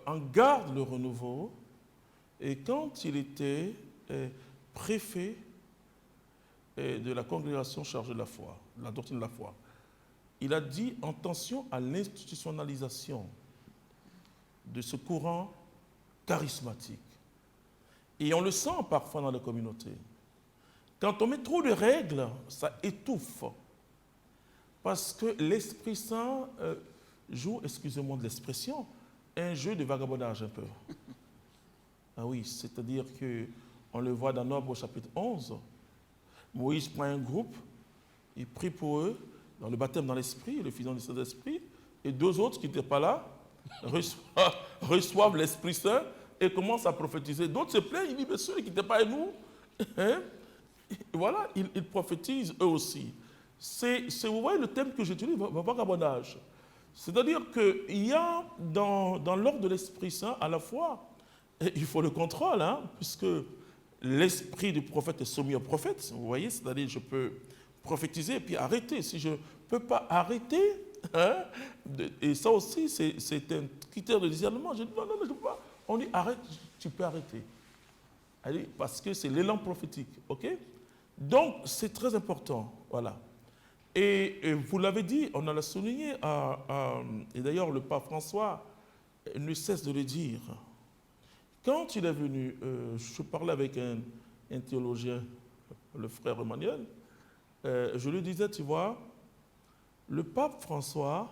en garde le renouveau, et quand il était préfet de la congrégation chargée de la foi, de la doctrine de la foi, il a dit attention à l'institutionnalisation de ce courant charismatique. Et on le sent parfois dans les communautés. Quand on met trop de règles, ça étouffe. Parce que l'Esprit Saint joue, excusez-moi de l'expression, un jeu de vagabondage un peu. Ah oui, c'est-à-dire qu'on le voit dans Nombre au chapitre 11. Moïse prend un groupe, il prie pour eux, dans le baptême dans l'Esprit, le fils du Saint-Esprit, et deux autres qui n'étaient pas là reçoivent l'Esprit Saint et commencent à prophétiser. D'autres se plaignent, ils disent, mais ceux qui n'étaient pas à nous, hein? Voilà, ils prophétisent eux aussi. Vous voyez le thème que j'utilise, vagabondage. C'est-à-dire qu'il y a dans l'ordre de l'Esprit Saint, à la fois, il faut le contrôle, hein, puisque l'esprit du prophète est soumis au prophète, vous voyez, c'est-à-dire je peux prophétiser et puis arrêter. Si je ne peux pas arrêter, hein, et ça aussi, c'est un critère de discernement. Je dis non, je ne peux pas. On dit arrête, tu peux arrêter. Allez, parce que c'est l'élan prophétique, ok? Donc, c'est très important, voilà. Et vous l'avez dit, on l'a souligné, et d'ailleurs le pape François ne cesse de le dire. Quand il est venu, je parlais avec un théologien, le frère Emmanuel, je lui disais, tu vois, le pape François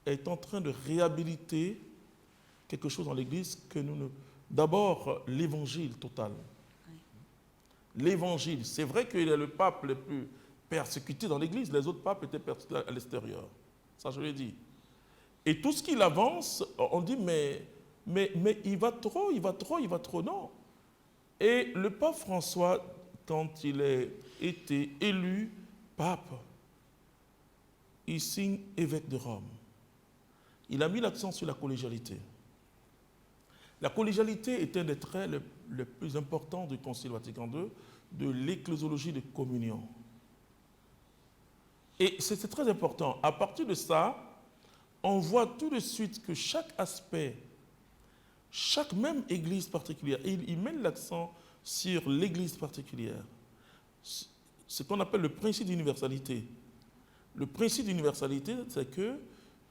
est en train de réhabiliter quelque chose dans l'Église que nous ne... D'abord, l'évangile total. Oui. L'évangile, c'est vrai qu'il est le pape le plus persécuté dans l'Église, les autres papes étaient persécutés à l'extérieur. Ça, je l'ai dit. Et tout ce qu'il avance, on dit, mais il va trop, non. Et le pape François, quand il a été élu pape, il signe évêque de Rome. Il a mis l'accent sur la collégialité. La collégialité est un des traits les plus importants du Concile Vatican II, de l'ecclésiologie de communion. Et c'est très important. À partir de ça, on voit tout de suite que chaque aspect, chaque même église particulière, et il met l'accent sur l'église particulière, ce qu'on appelle le principe d'universalité. Le principe d'universalité, c'est que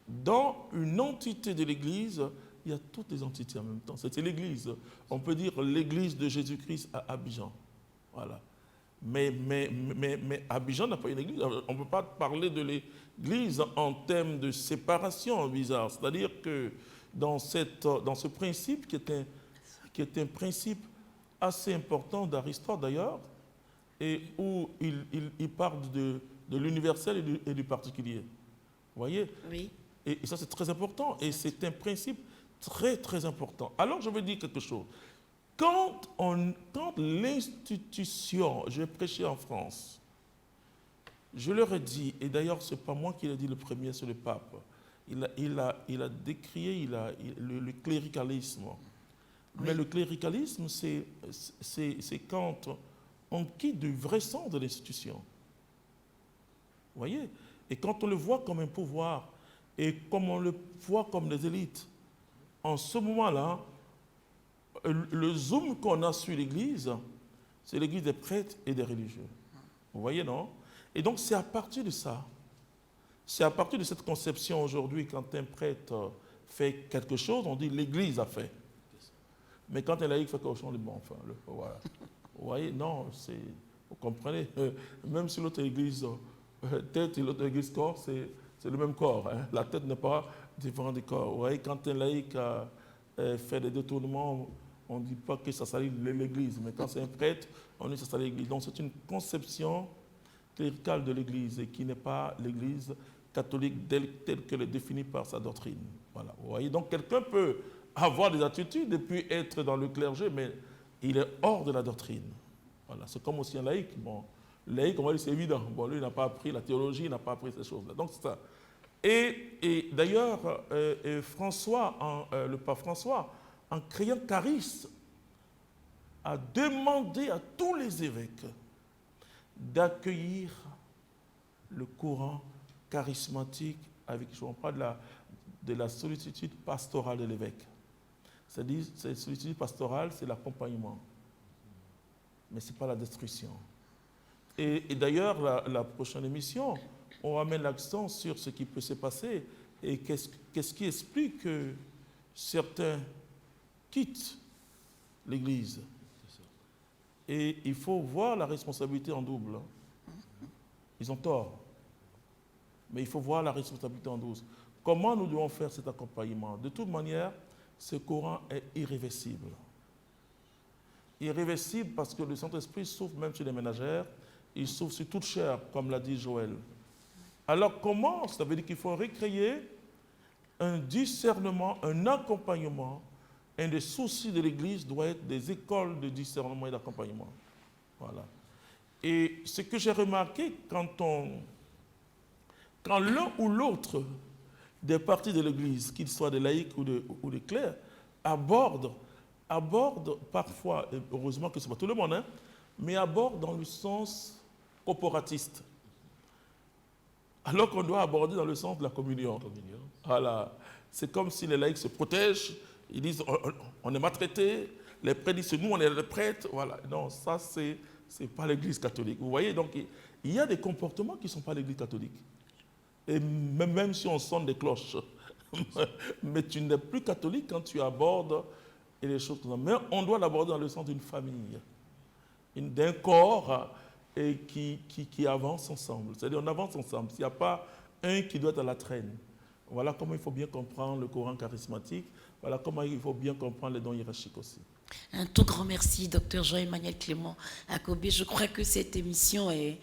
dans une entité de l'église, il y a toutes les entités en même temps. C'était l'église. On peut dire l'église de Jésus-Christ à Abidjan. Voilà. Mais Abidjan n'a pas une église. On ne peut pas parler de l'église en termes de séparation bizarre. C'est-à-dire que dans ce principe, qui est un principe assez important d'Aristote d'ailleurs, et où il parle de l'universel et du particulier. Vous voyez? Oui. Et ça, c'est très important. Et c'est un principe Très, très important. Alors, je veux dire quelque chose. Quand l'institution, j'ai prêché en France, je leur ai dit, et d'ailleurs, ce n'est pas moi qui l'ai dit le premier, c'est le pape, il a décrié le cléricalisme. Oui. Mais le cléricalisme, c'est quand on quitte du vrai sens de l'institution. Vous voyez? Et quand on le voit comme un pouvoir, et comme on le voit comme des élites, en ce moment-là, le zoom qu'on a sur l'Église, c'est l'Église des prêtres et des religieux. Vous voyez, non? Et donc, c'est à partir de ça, c'est à partir de cette conception aujourd'hui, quand un prêtre fait quelque chose, on dit l'Église a fait. Mais quand un laïc fait quelque chose, on dit bon, enfin, voilà. Vous voyez, non, vous comprenez, même si l'autre église tête et l'autre église corps, c'est le même corps. Hein. La tête n'est pas différente du corps. Vous voyez, quand un laïc fait des détournements, on ne dit pas que ça salit l'église, mais quand c'est un prêtre, on dit que ça salit l'église. Donc c'est une conception cléricale de l'église et qui n'est pas l'église catholique telle qu'elle est définie par sa doctrine. Voilà. Vous voyez, donc quelqu'un peut avoir des attitudes et puis être dans le clergé, mais il est hors de la doctrine. Voilà. C'est comme aussi un laïc. Bon, le laïc, on va dire, c'est évident. Bon, lui, il n'a pas appris la théologie, il n'a pas appris ces choses-là. Donc, c'est ça. Et d'ailleurs, le pape François, en créant Caris, a demandé à tous les évêques d'accueillir le courant charismatique avec, on parle de la sollicitude pastorale de l'évêque. C'est-à-dire, cette sollicitude pastorale, c'est l'accompagnement. Mais ce n'est pas la destruction. Et d'ailleurs, la prochaine émission, on va mettre l'accent sur ce qui peut se passer et qu'est-ce qui explique que certains quittent l'Église. Et il faut voir la responsabilité en double. Ils ont tort. Mais il faut voir la responsabilité en double. Comment nous devons faire cet accompagnement? De toute manière, ce courant est irréversible. Irréversible parce que le Saint-Esprit souffle même sur les ménagères, il souffle sur toute chair, comme l'a dit Joël. Alors comment? Ça veut dire qu'il faut recréer un discernement, un accompagnement. Un des soucis de l'Église doit être des écoles de discernement et d'accompagnement. Voilà. Et ce que j'ai remarqué, quand l'un ou l'autre des partis de l'Église, qu'ils soient des laïcs ou des clercs, abordent parfois, et heureusement que ce n'est pas tout le monde, hein, mais abordent dans le sens corporatiste. Alors qu'on doit aborder dans le sens de la communion. Voilà. C'est comme si les laïcs se protègent, ils disent on est maltraité, les prêtres disent nous on est les prêtres. Voilà. Non, ça c'est pas l'Église catholique. Vous voyez, donc il y a des comportements qui ne sont pas l'Église catholique. Et même si on sonne des cloches, mais tu n'es plus catholique quand tu abordes les choses comme ça. Mais on doit l'aborder dans le sens d'une famille, d'un corps et qui avance ensemble. C'est-à-dire on avance ensemble. S'il n'y a pas un qui doit être à la traîne. Voilà comment il faut bien comprendre le courant charismatique. Voilà comment il faut bien comprendre les dons hiérarchiques aussi. Un tout grand merci, Dr Jean-Emmanuel Clément Akobé. Je crois que cette émission est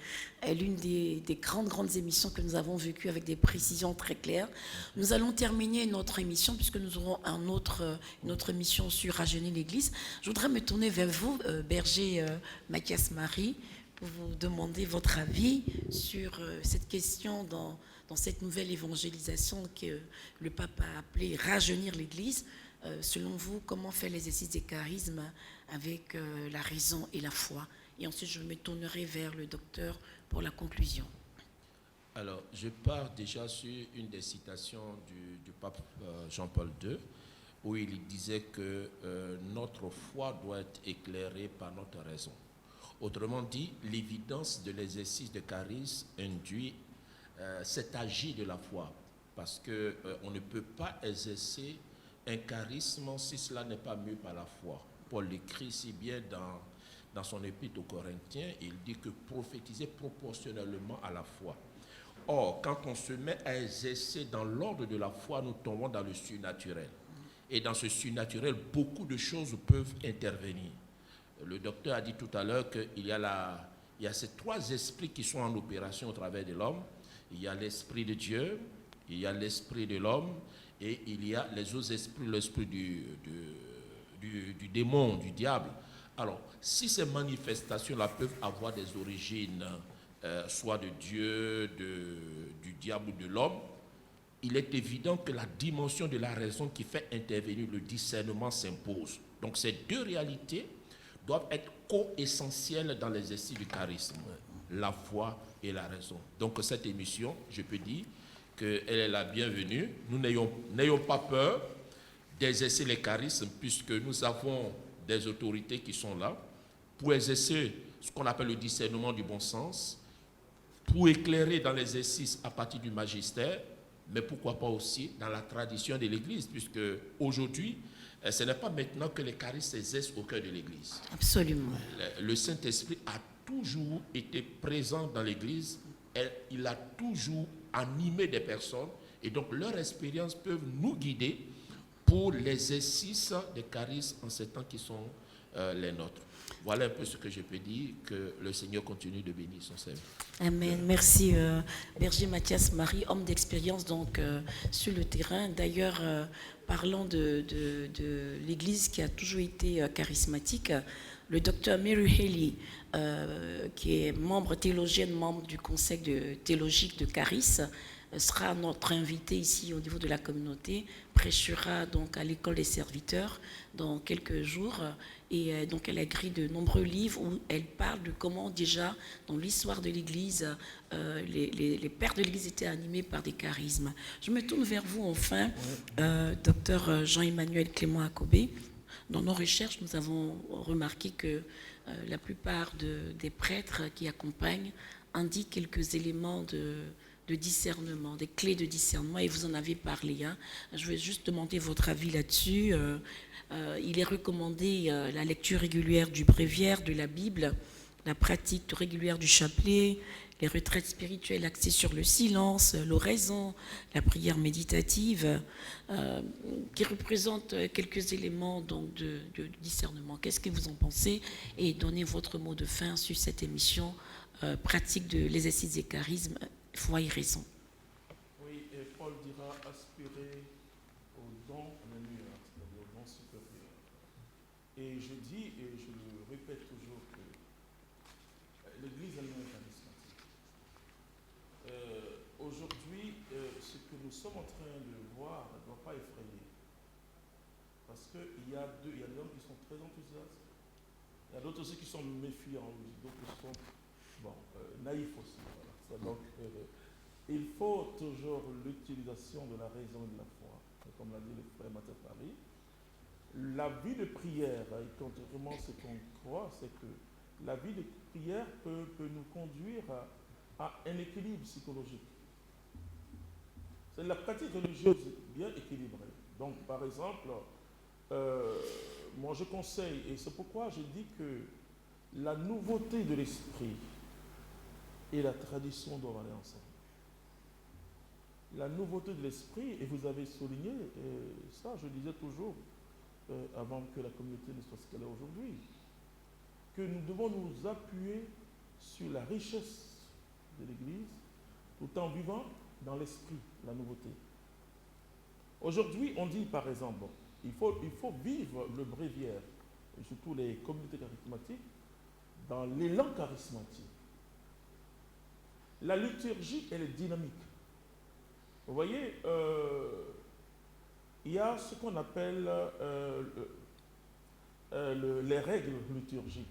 l'une des grandes émissions que nous avons vécues avec des précisions très claires. Nous allons terminer notre émission puisque nous aurons une autre émission sur Rajeunir l'Église. Je voudrais me tourner vers vous, berger Mathias Marie, pour vous demander votre avis sur cette question dans cette nouvelle évangélisation que le pape a appelée Rajeunir l'Église. Selon vous, comment faire l'exercice des charismes avec la raison et la foi? Et ensuite, je me tournerai vers le docteur pour la conclusion. Alors, je pars déjà sur une des citations du pape Jean-Paul II, où il disait que notre foi doit être éclairée par notre raison. Autrement dit, l'évidence de l'exercice de charisme induit cet agi de la foi, parce qu'on ne peut pas exercer un charisme si cela n'est pas mû par la foi. Paul l'écrit si bien dans son épître aux Corinthiens, il dit que prophétiser proportionnellement à la foi. Or, quand on se met à exercer dans l'ordre de la foi, nous tombons dans le surnaturel. Et dans ce surnaturel, beaucoup de choses peuvent intervenir. Le docteur a dit tout à l'heure qu'il y a ces trois esprits qui sont en opération au travers de l'homme. Il y a l'esprit de Dieu, il y a l'esprit de l'homme, et il y a les autres esprits, l'esprit du démon, du diable. Alors, si ces manifestations-là peuvent avoir des origines, soit de Dieu, du diable ou de l'homme, il est évident que la dimension de la raison qui fait intervenir le discernement s'impose. Donc, ces deux réalités doivent être co-essentielles dans l'exercice du charisme, la foi et la raison. Donc, cette émission, je peux dire qu'elle est la bienvenue. Nous n'ayons pas peur d'exercer les charismes, puisque nous avons des autorités qui sont là pour exercer ce qu'on appelle le discernement du bon sens, pour éclairer dans l'exercice à partir du magistère, mais pourquoi pas aussi dans la tradition de l'Église, puisque aujourd'hui, ce n'est pas maintenant que les charismes s'exercent au cœur de l'Église. Absolument. Le Saint-Esprit a toujours été présent dans l'Église, il a toujours animé des personnes, et donc leurs expériences peuvent nous guider pour l'exercice des charismes en ces temps qui sont les nôtres. Voilà un peu ce que je peux dire, que le Seigneur continue de bénir son service. Amen. Merci, Berger Mathias Marie, homme d'expérience donc sur le terrain. D'ailleurs, parlant de l'Église qui a toujours été charismatique, le docteur Mary Haley, qui est membre théologienne, membre du conseil théologique de Caris, sera notre invité ici au niveau de la communauté, prêchera donc à l'école des serviteurs dans quelques jours. Et donc elle a écrit de nombreux livres où elle parle de comment déjà dans l'histoire de l'Église, les pères de l'Église étaient animés par des charismes. Je me tourne vers vous enfin, docteur Jean-Emmanuel Clément Akobé. Dans nos recherches, nous avons remarqué que la plupart des prêtres qui accompagnent indiquent quelques éléments de discernement, des clés de discernement, et vous en avez parlé. Je vais juste demander votre avis là-dessus. Il est recommandé la lecture régulière du bréviaire de la Bible, la pratique régulière du chapelet, les retraites spirituelles axées sur le silence, l'oraison, la prière méditative, qui représentent quelques éléments donc, de discernement. Qu'est-ce que vous en pensez? Et donnez votre mot de fin sur cette émission pratique de l'exercice des charismes, foi et raison. Oui, et Paul dira aspirer au don meilleur, c'est-à-dire au don supérieur. Et je dis, et je le répète toujours, que l'Église elle-même est charismatique. Aujourd'hui, ce que nous sommes en train de voir ne doit pas effrayer. Parce qu'il y a des hommes qui sont très enthousiastes, il y a d'autres aussi qui sont méfiants, d'autres qui sont naïfs aussi. Voilà. Donc, il faut toujours l'utilisation de la raison et de la foi. Comme l'a dit le frère Mathieu Paris, la vie de prière, et contrairement à ce qu'on croit, c'est que la vie de prière peut nous conduire à un équilibre psychologique. C'est la pratique religieuse bien équilibrée. Donc, par exemple, moi je conseille, et c'est pourquoi je dis que la nouveauté de l'esprit et la tradition doivent aller ensemble. La nouveauté de l'esprit, et vous avez souligné, et ça je disais toujours, avant que la communauté ne soit ce qu'elle est aujourd'hui, que nous devons nous appuyer sur la richesse de l'Église, tout en vivant dans l'esprit, la nouveauté. Aujourd'hui, on dit par exemple, il faut vivre le bréviaire, et surtout les communautés charismatiques, dans l'élan charismatique. La liturgie, elle est dynamique. Vous voyez, il y a ce qu'on appelle les règles liturgiques.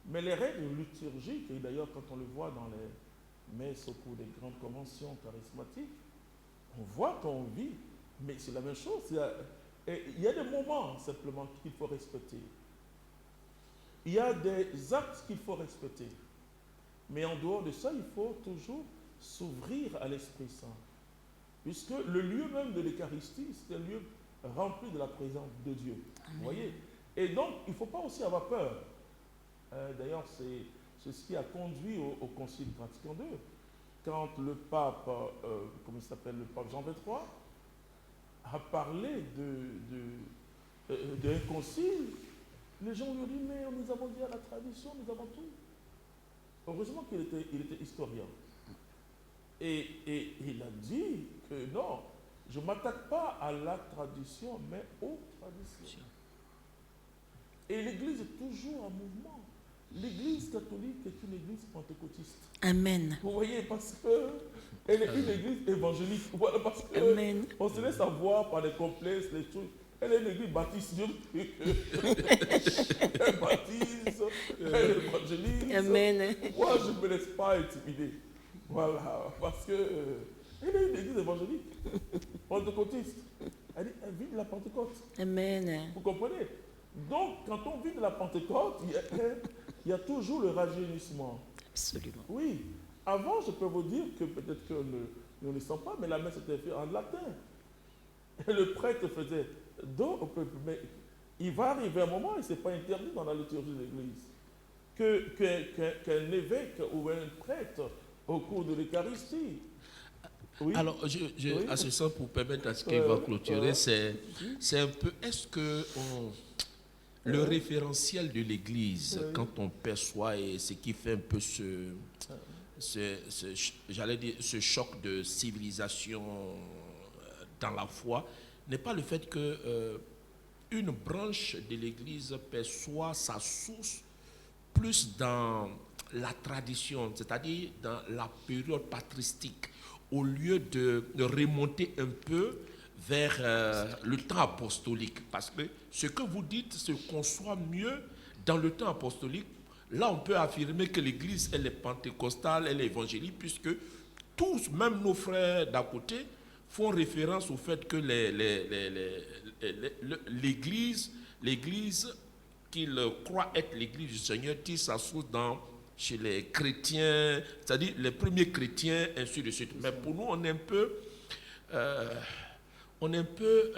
Mais les règles liturgiques, et d'ailleurs quand on le voit dans les messes au cours des grandes conventions charismatiques, on voit qu'on vit, mais c'est la même chose. Il y a des moments simplement qu'il faut respecter. Il y a des actes qu'il faut respecter. Mais en dehors de ça, il faut toujours s'ouvrir à l'Esprit Saint. Puisque le lieu même de l'Eucharistie, c'est un lieu rempli de la présence de Dieu. Amen. Vous voyez? Et donc, il ne faut pas aussi avoir peur. D'ailleurs, c'est ce qui a conduit au Concile Vatican II. Quand le pape, comment il s'appelle, le pape Jean XXIII, a parlé d'un concile, les gens lui ont dit, mais nous avons dit à la tradition, nous avons tout. Heureusement qu'il était historien. Et il a dit que non, Je ne m'attaque pas à la tradition, mais aux traditions. Et l'Église est toujours en mouvement. L'Église catholique est une Église pentecôtiste. Amen. Vous voyez, parce qu'elle est une Église évangélique. Voilà, parce Amen. qu'on se laisse avoir par les complexes, les trucs. Elle est une Église baptiste. Elle baptise, elle évangélise. Amen. Moi, je ne me laisse pas intimider. Voilà, parce que elle est une Église évangélique, pentecôtiste. Elle vit de la Pentecôte. Amen. Vous comprenez? Donc, quand on vit de la Pentecôte, il y a toujours le rajeunissement. Absolument. Oui. Avant, je peux vous dire que peut-être que nous ne le sent pas, mais la messe était faite en latin. Et le prêtre faisait do au peuple. Mais il va arriver un moment, et ce n'est pas interdit dans la liturgie de l'Église, qu'un évêque ou un prêtre, au cours de l'Eucharistie. Oui. Alors, Oui. à ce sens, pour permettre à ce qu'il va clôturer, c'est un peu, est-ce que le référentiel de l'Église, quand on perçoit, et ce qui fait un peu j'allais dire, ce choc de civilisation dans la foi, n'est pas le fait que une branche de l'Église perçoit sa source plus dans la tradition, c'est-à-dire dans la période patristique, au lieu de remonter un peu vers le temps apostolique. Parce que ce que vous dites se conçoit mieux dans le temps apostolique. Là, on peut affirmer que l'Église, elle est pentecostale, elle est évangélique, puisque tous, même nos frères d'à côté, font référence au fait que l'Église qu'ils croient être l'Église du Seigneur, tire sa source chez les chrétiens, c'est-à-dire les premiers chrétiens, ainsi de suite. Mais pour nous, on est un peu,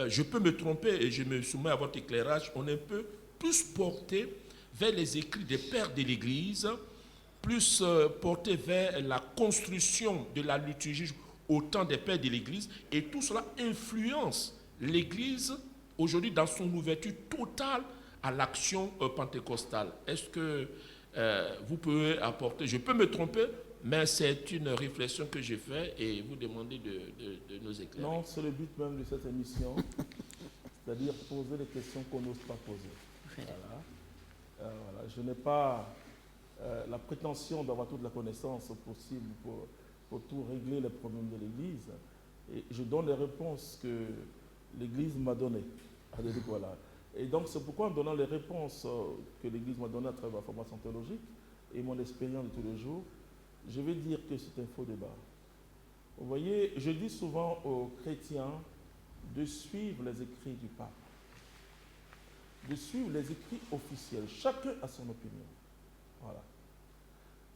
je peux me tromper et je me soumets à votre éclairage, on est un peu plus porté vers les écrits des pères de l'Église, plus porté vers la construction de la liturgie au temps des pères de l'Église, et tout cela influence l'Église aujourd'hui dans son ouverture totale à l'action pentecostale. Est-ce que vous pouvez apporter, je peux me tromper, mais c'est une réflexion que j'ai faite et vous demandez de nous éclairer. Non, c'est le but même de cette émission, c'est-à-dire poser les questions qu'on n'ose pas poser. Voilà. Voilà. Je n'ai pas la prétention d'avoir toute la connaissance possible pour tout régler les problèmes de l'Église. Et je donne les réponses que l'Église m'a données. Voilà. Et donc c'est pourquoi en donnant les réponses que l'Église m'a données à travers ma formation théologique et mon expérience de tous les jours, je vais dire que c'est un faux débat. Vous voyez, je dis souvent aux chrétiens de suivre les écrits du pape, de suivre les écrits officiels. Chacun a son opinion. Voilà.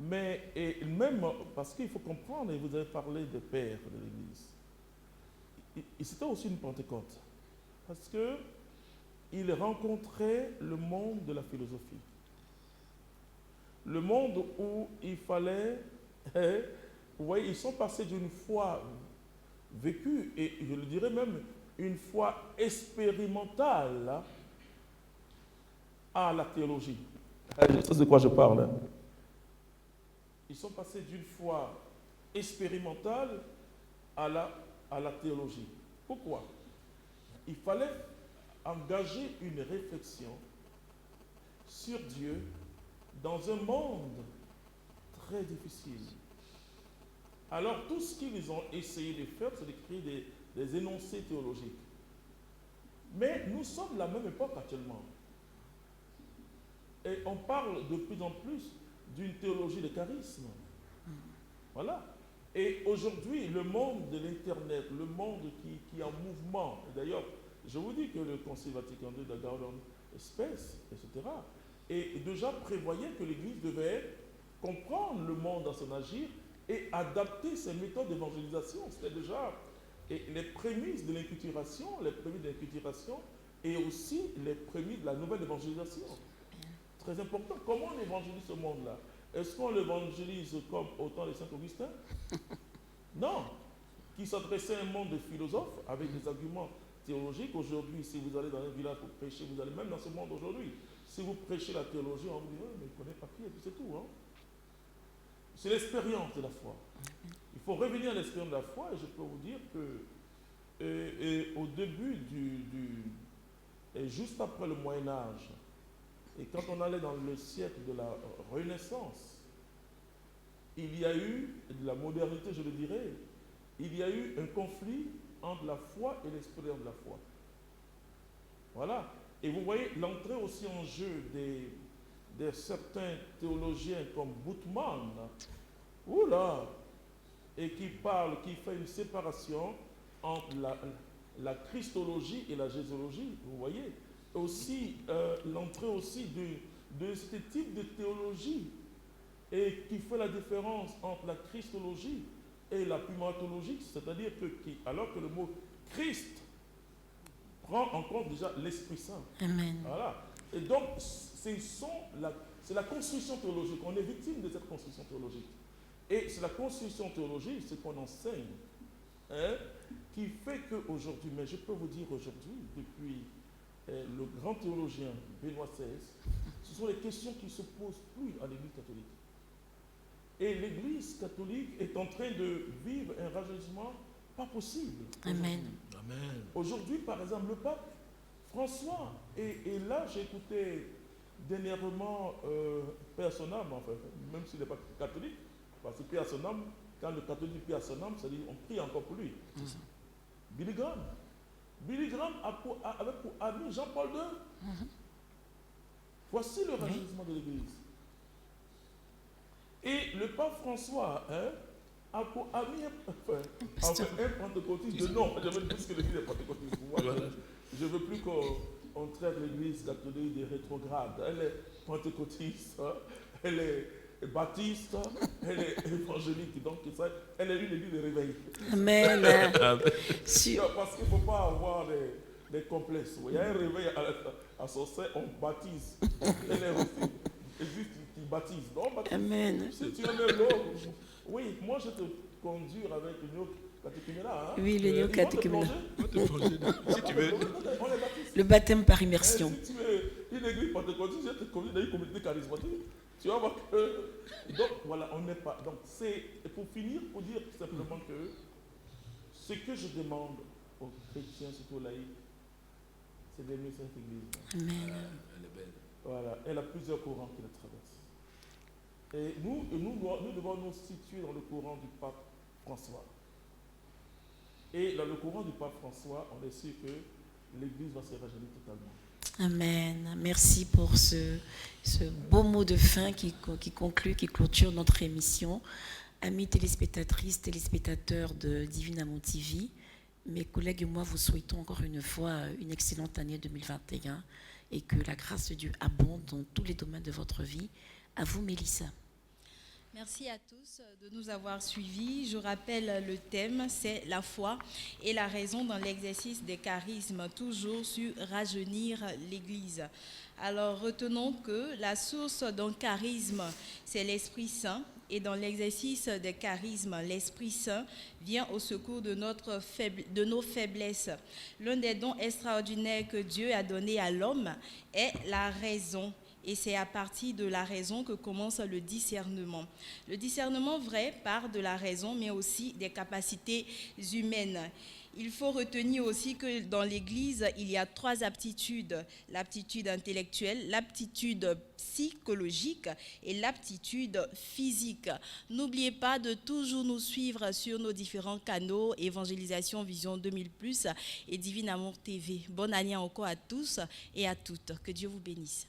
Mais, et même, parce qu'il faut comprendre, et vous avez parlé des pères de l'Église, c'était aussi une Pentecôte. Parce qu'il rencontrait le monde de la philosophie. Le monde où il fallait, vous voyez, ils sont passés d'une foi vécue, et je le dirais même une foi expérimentale à la théologie. C'est de quoi je parle. Ils sont passés d'une foi expérimentale à la théologie. Pourquoi? Il fallait engager une réflexion sur Dieu dans un monde très difficile. Alors, tout ce qu'ils ont essayé de faire, c'est d'écrire des énoncés théologiques. Mais nous sommes à la même époque actuellement. Et on parle de plus en plus d'une théologie de charisme. Voilà. Et aujourd'hui, le monde de l'Internet, le monde qui est en mouvement, d'ailleurs, je vous dis que le Concile Vatican II, la Gaudium Spes, etc., et déjà prévoyait que l'Église devait comprendre le monde dans son agir et adapter ses méthodes d'évangélisation. C'était déjà les prémices de l'inculturation, et aussi les prémices de la nouvelle évangélisation. Très important. Comment on évangélise ce monde-là? Est-ce qu'on l'évangélise comme au temps de Saint-Augustin? Non. Qui s'adressait à un monde de philosophes avec des arguments théologiques. Aujourd'hui, si vous allez dans un village pour prêcher, vous allez même dans ce monde aujourd'hui. Si vous prêchez la théologie, on vous dit, mais il ne connaît pas qui, et puis c'est tout. Hein? C'est l'expérience de la foi. Il faut revenir à l'expérience de la foi, et je peux vous dire que et au début et juste après le Moyen-Âge, et quand on allait dans le siècle de la Renaissance, il y a eu, de la modernité je le dirais, il y a eu un conflit entre la foi et l'expérience de la foi. Voilà. Et vous voyez l'entrée aussi en jeu de certains théologiens comme Boutman, oula, et qui fait une séparation entre la christologie et la jésologie, vous voyez. Aussi, l'entrée aussi de ce type de théologie, et qui fait la différence entre la christologie et la pneumatologie, c'est-à-dire alors que le mot Christ prend en compte déjà l'Esprit Saint. Amen. Voilà. Et donc, c'est la construction théologique. On est victime de cette construction théologique. Et c'est la construction théologique, ce qu'on enseigne, hein, qui fait qu'aujourd'hui, mais je peux vous dire aujourd'hui, depuis le grand théologien Benoît XVI, ce sont les questions qui ne se posent plus à l'Église catholique. Et l'Église catholique est en train de vivre un rajeunissement pas possible. Amen. Amen. Aujourd'hui, par exemple, le pape François, et là j'ai écouté dernièrement Père son âme, enfin, même s'il n'est pas catholique, parce que Père son âme, quand le catholique dit Père son âme, c'est-à-dire on prie encore pour lui. Billy Graham. Billy Graham avait pour ami Jean-Paul II. Voici le rajeunissement de l'Église. Et le pape François a pour ami un pentecôtiste de nom. Je veux plus que l'Église est pentecôtiste. Je ne veux plus qu'on traite l'Église catholique des rétrogrades. Elle est pentecôtiste, elle est baptiste, elle est évangélique. Donc, elle est une église de réveil. Amen. Parce qu'il ne faut pas avoir des complexes. Il y a un réveil à son sein, on baptise. Elle est aussi existe qui baptise. Donc, baptise. Amen. Si tu aimes l'eau, oui, moi je te conduire avec une eau catéchuménat. Oui, le néo catéchuménat. Si tu veux. On les baptise. Le baptême par immersion. Si tu veux une église pentecôtiste, je te conduis dans une communauté charismatique. Tu vas voir que. Donc voilà, on n'est pas. Donc c'est pour finir, pour dire simplement que ce que je demande aux chrétiens, surtout aux laïcs, c'est d'aimer cette église. Amen. Elle est belle. Voilà, elle a plusieurs courants qui la traversent. Et nous devons nous situer dans le courant du pape François. Et dans le courant du pape François, on est sûr que l'Église va se rajeunir totalement. Amen. Merci pour ce beau mot de fin qui conclut, qui clôture notre émission. Amis téléspectatrices, téléspectateurs de Divine Amour TV, mes collègues et moi vous souhaitons encore une fois une excellente année 2021 et que la grâce de Dieu abonde dans tous les domaines de votre vie. À vous, Mélissa. Merci à tous de nous avoir suivis. Je rappelle le thème, c'est la foi et la raison dans l'exercice des charismes, toujours sur rajeunir l'Église. Alors retenons que la source d'un charisme, c'est l'Esprit Saint, et dans l'exercice des charismes, l'Esprit Saint vient au secours de nos faiblesses. L'un des dons extraordinaires que Dieu a donné à l'homme est la raison. Et c'est à partir de la raison que commence le discernement. Le discernement vrai part de la raison, mais aussi des capacités humaines. Il faut retenir aussi que dans l'Église, il y a 3 aptitudes. L'aptitude intellectuelle, l'aptitude psychologique et l'aptitude physique. N'oubliez pas de toujours nous suivre sur nos différents canaux, Évangélisation Vision 2000+, et Divine Amour TV. Bonne année encore à tous et à toutes. Que Dieu vous bénisse.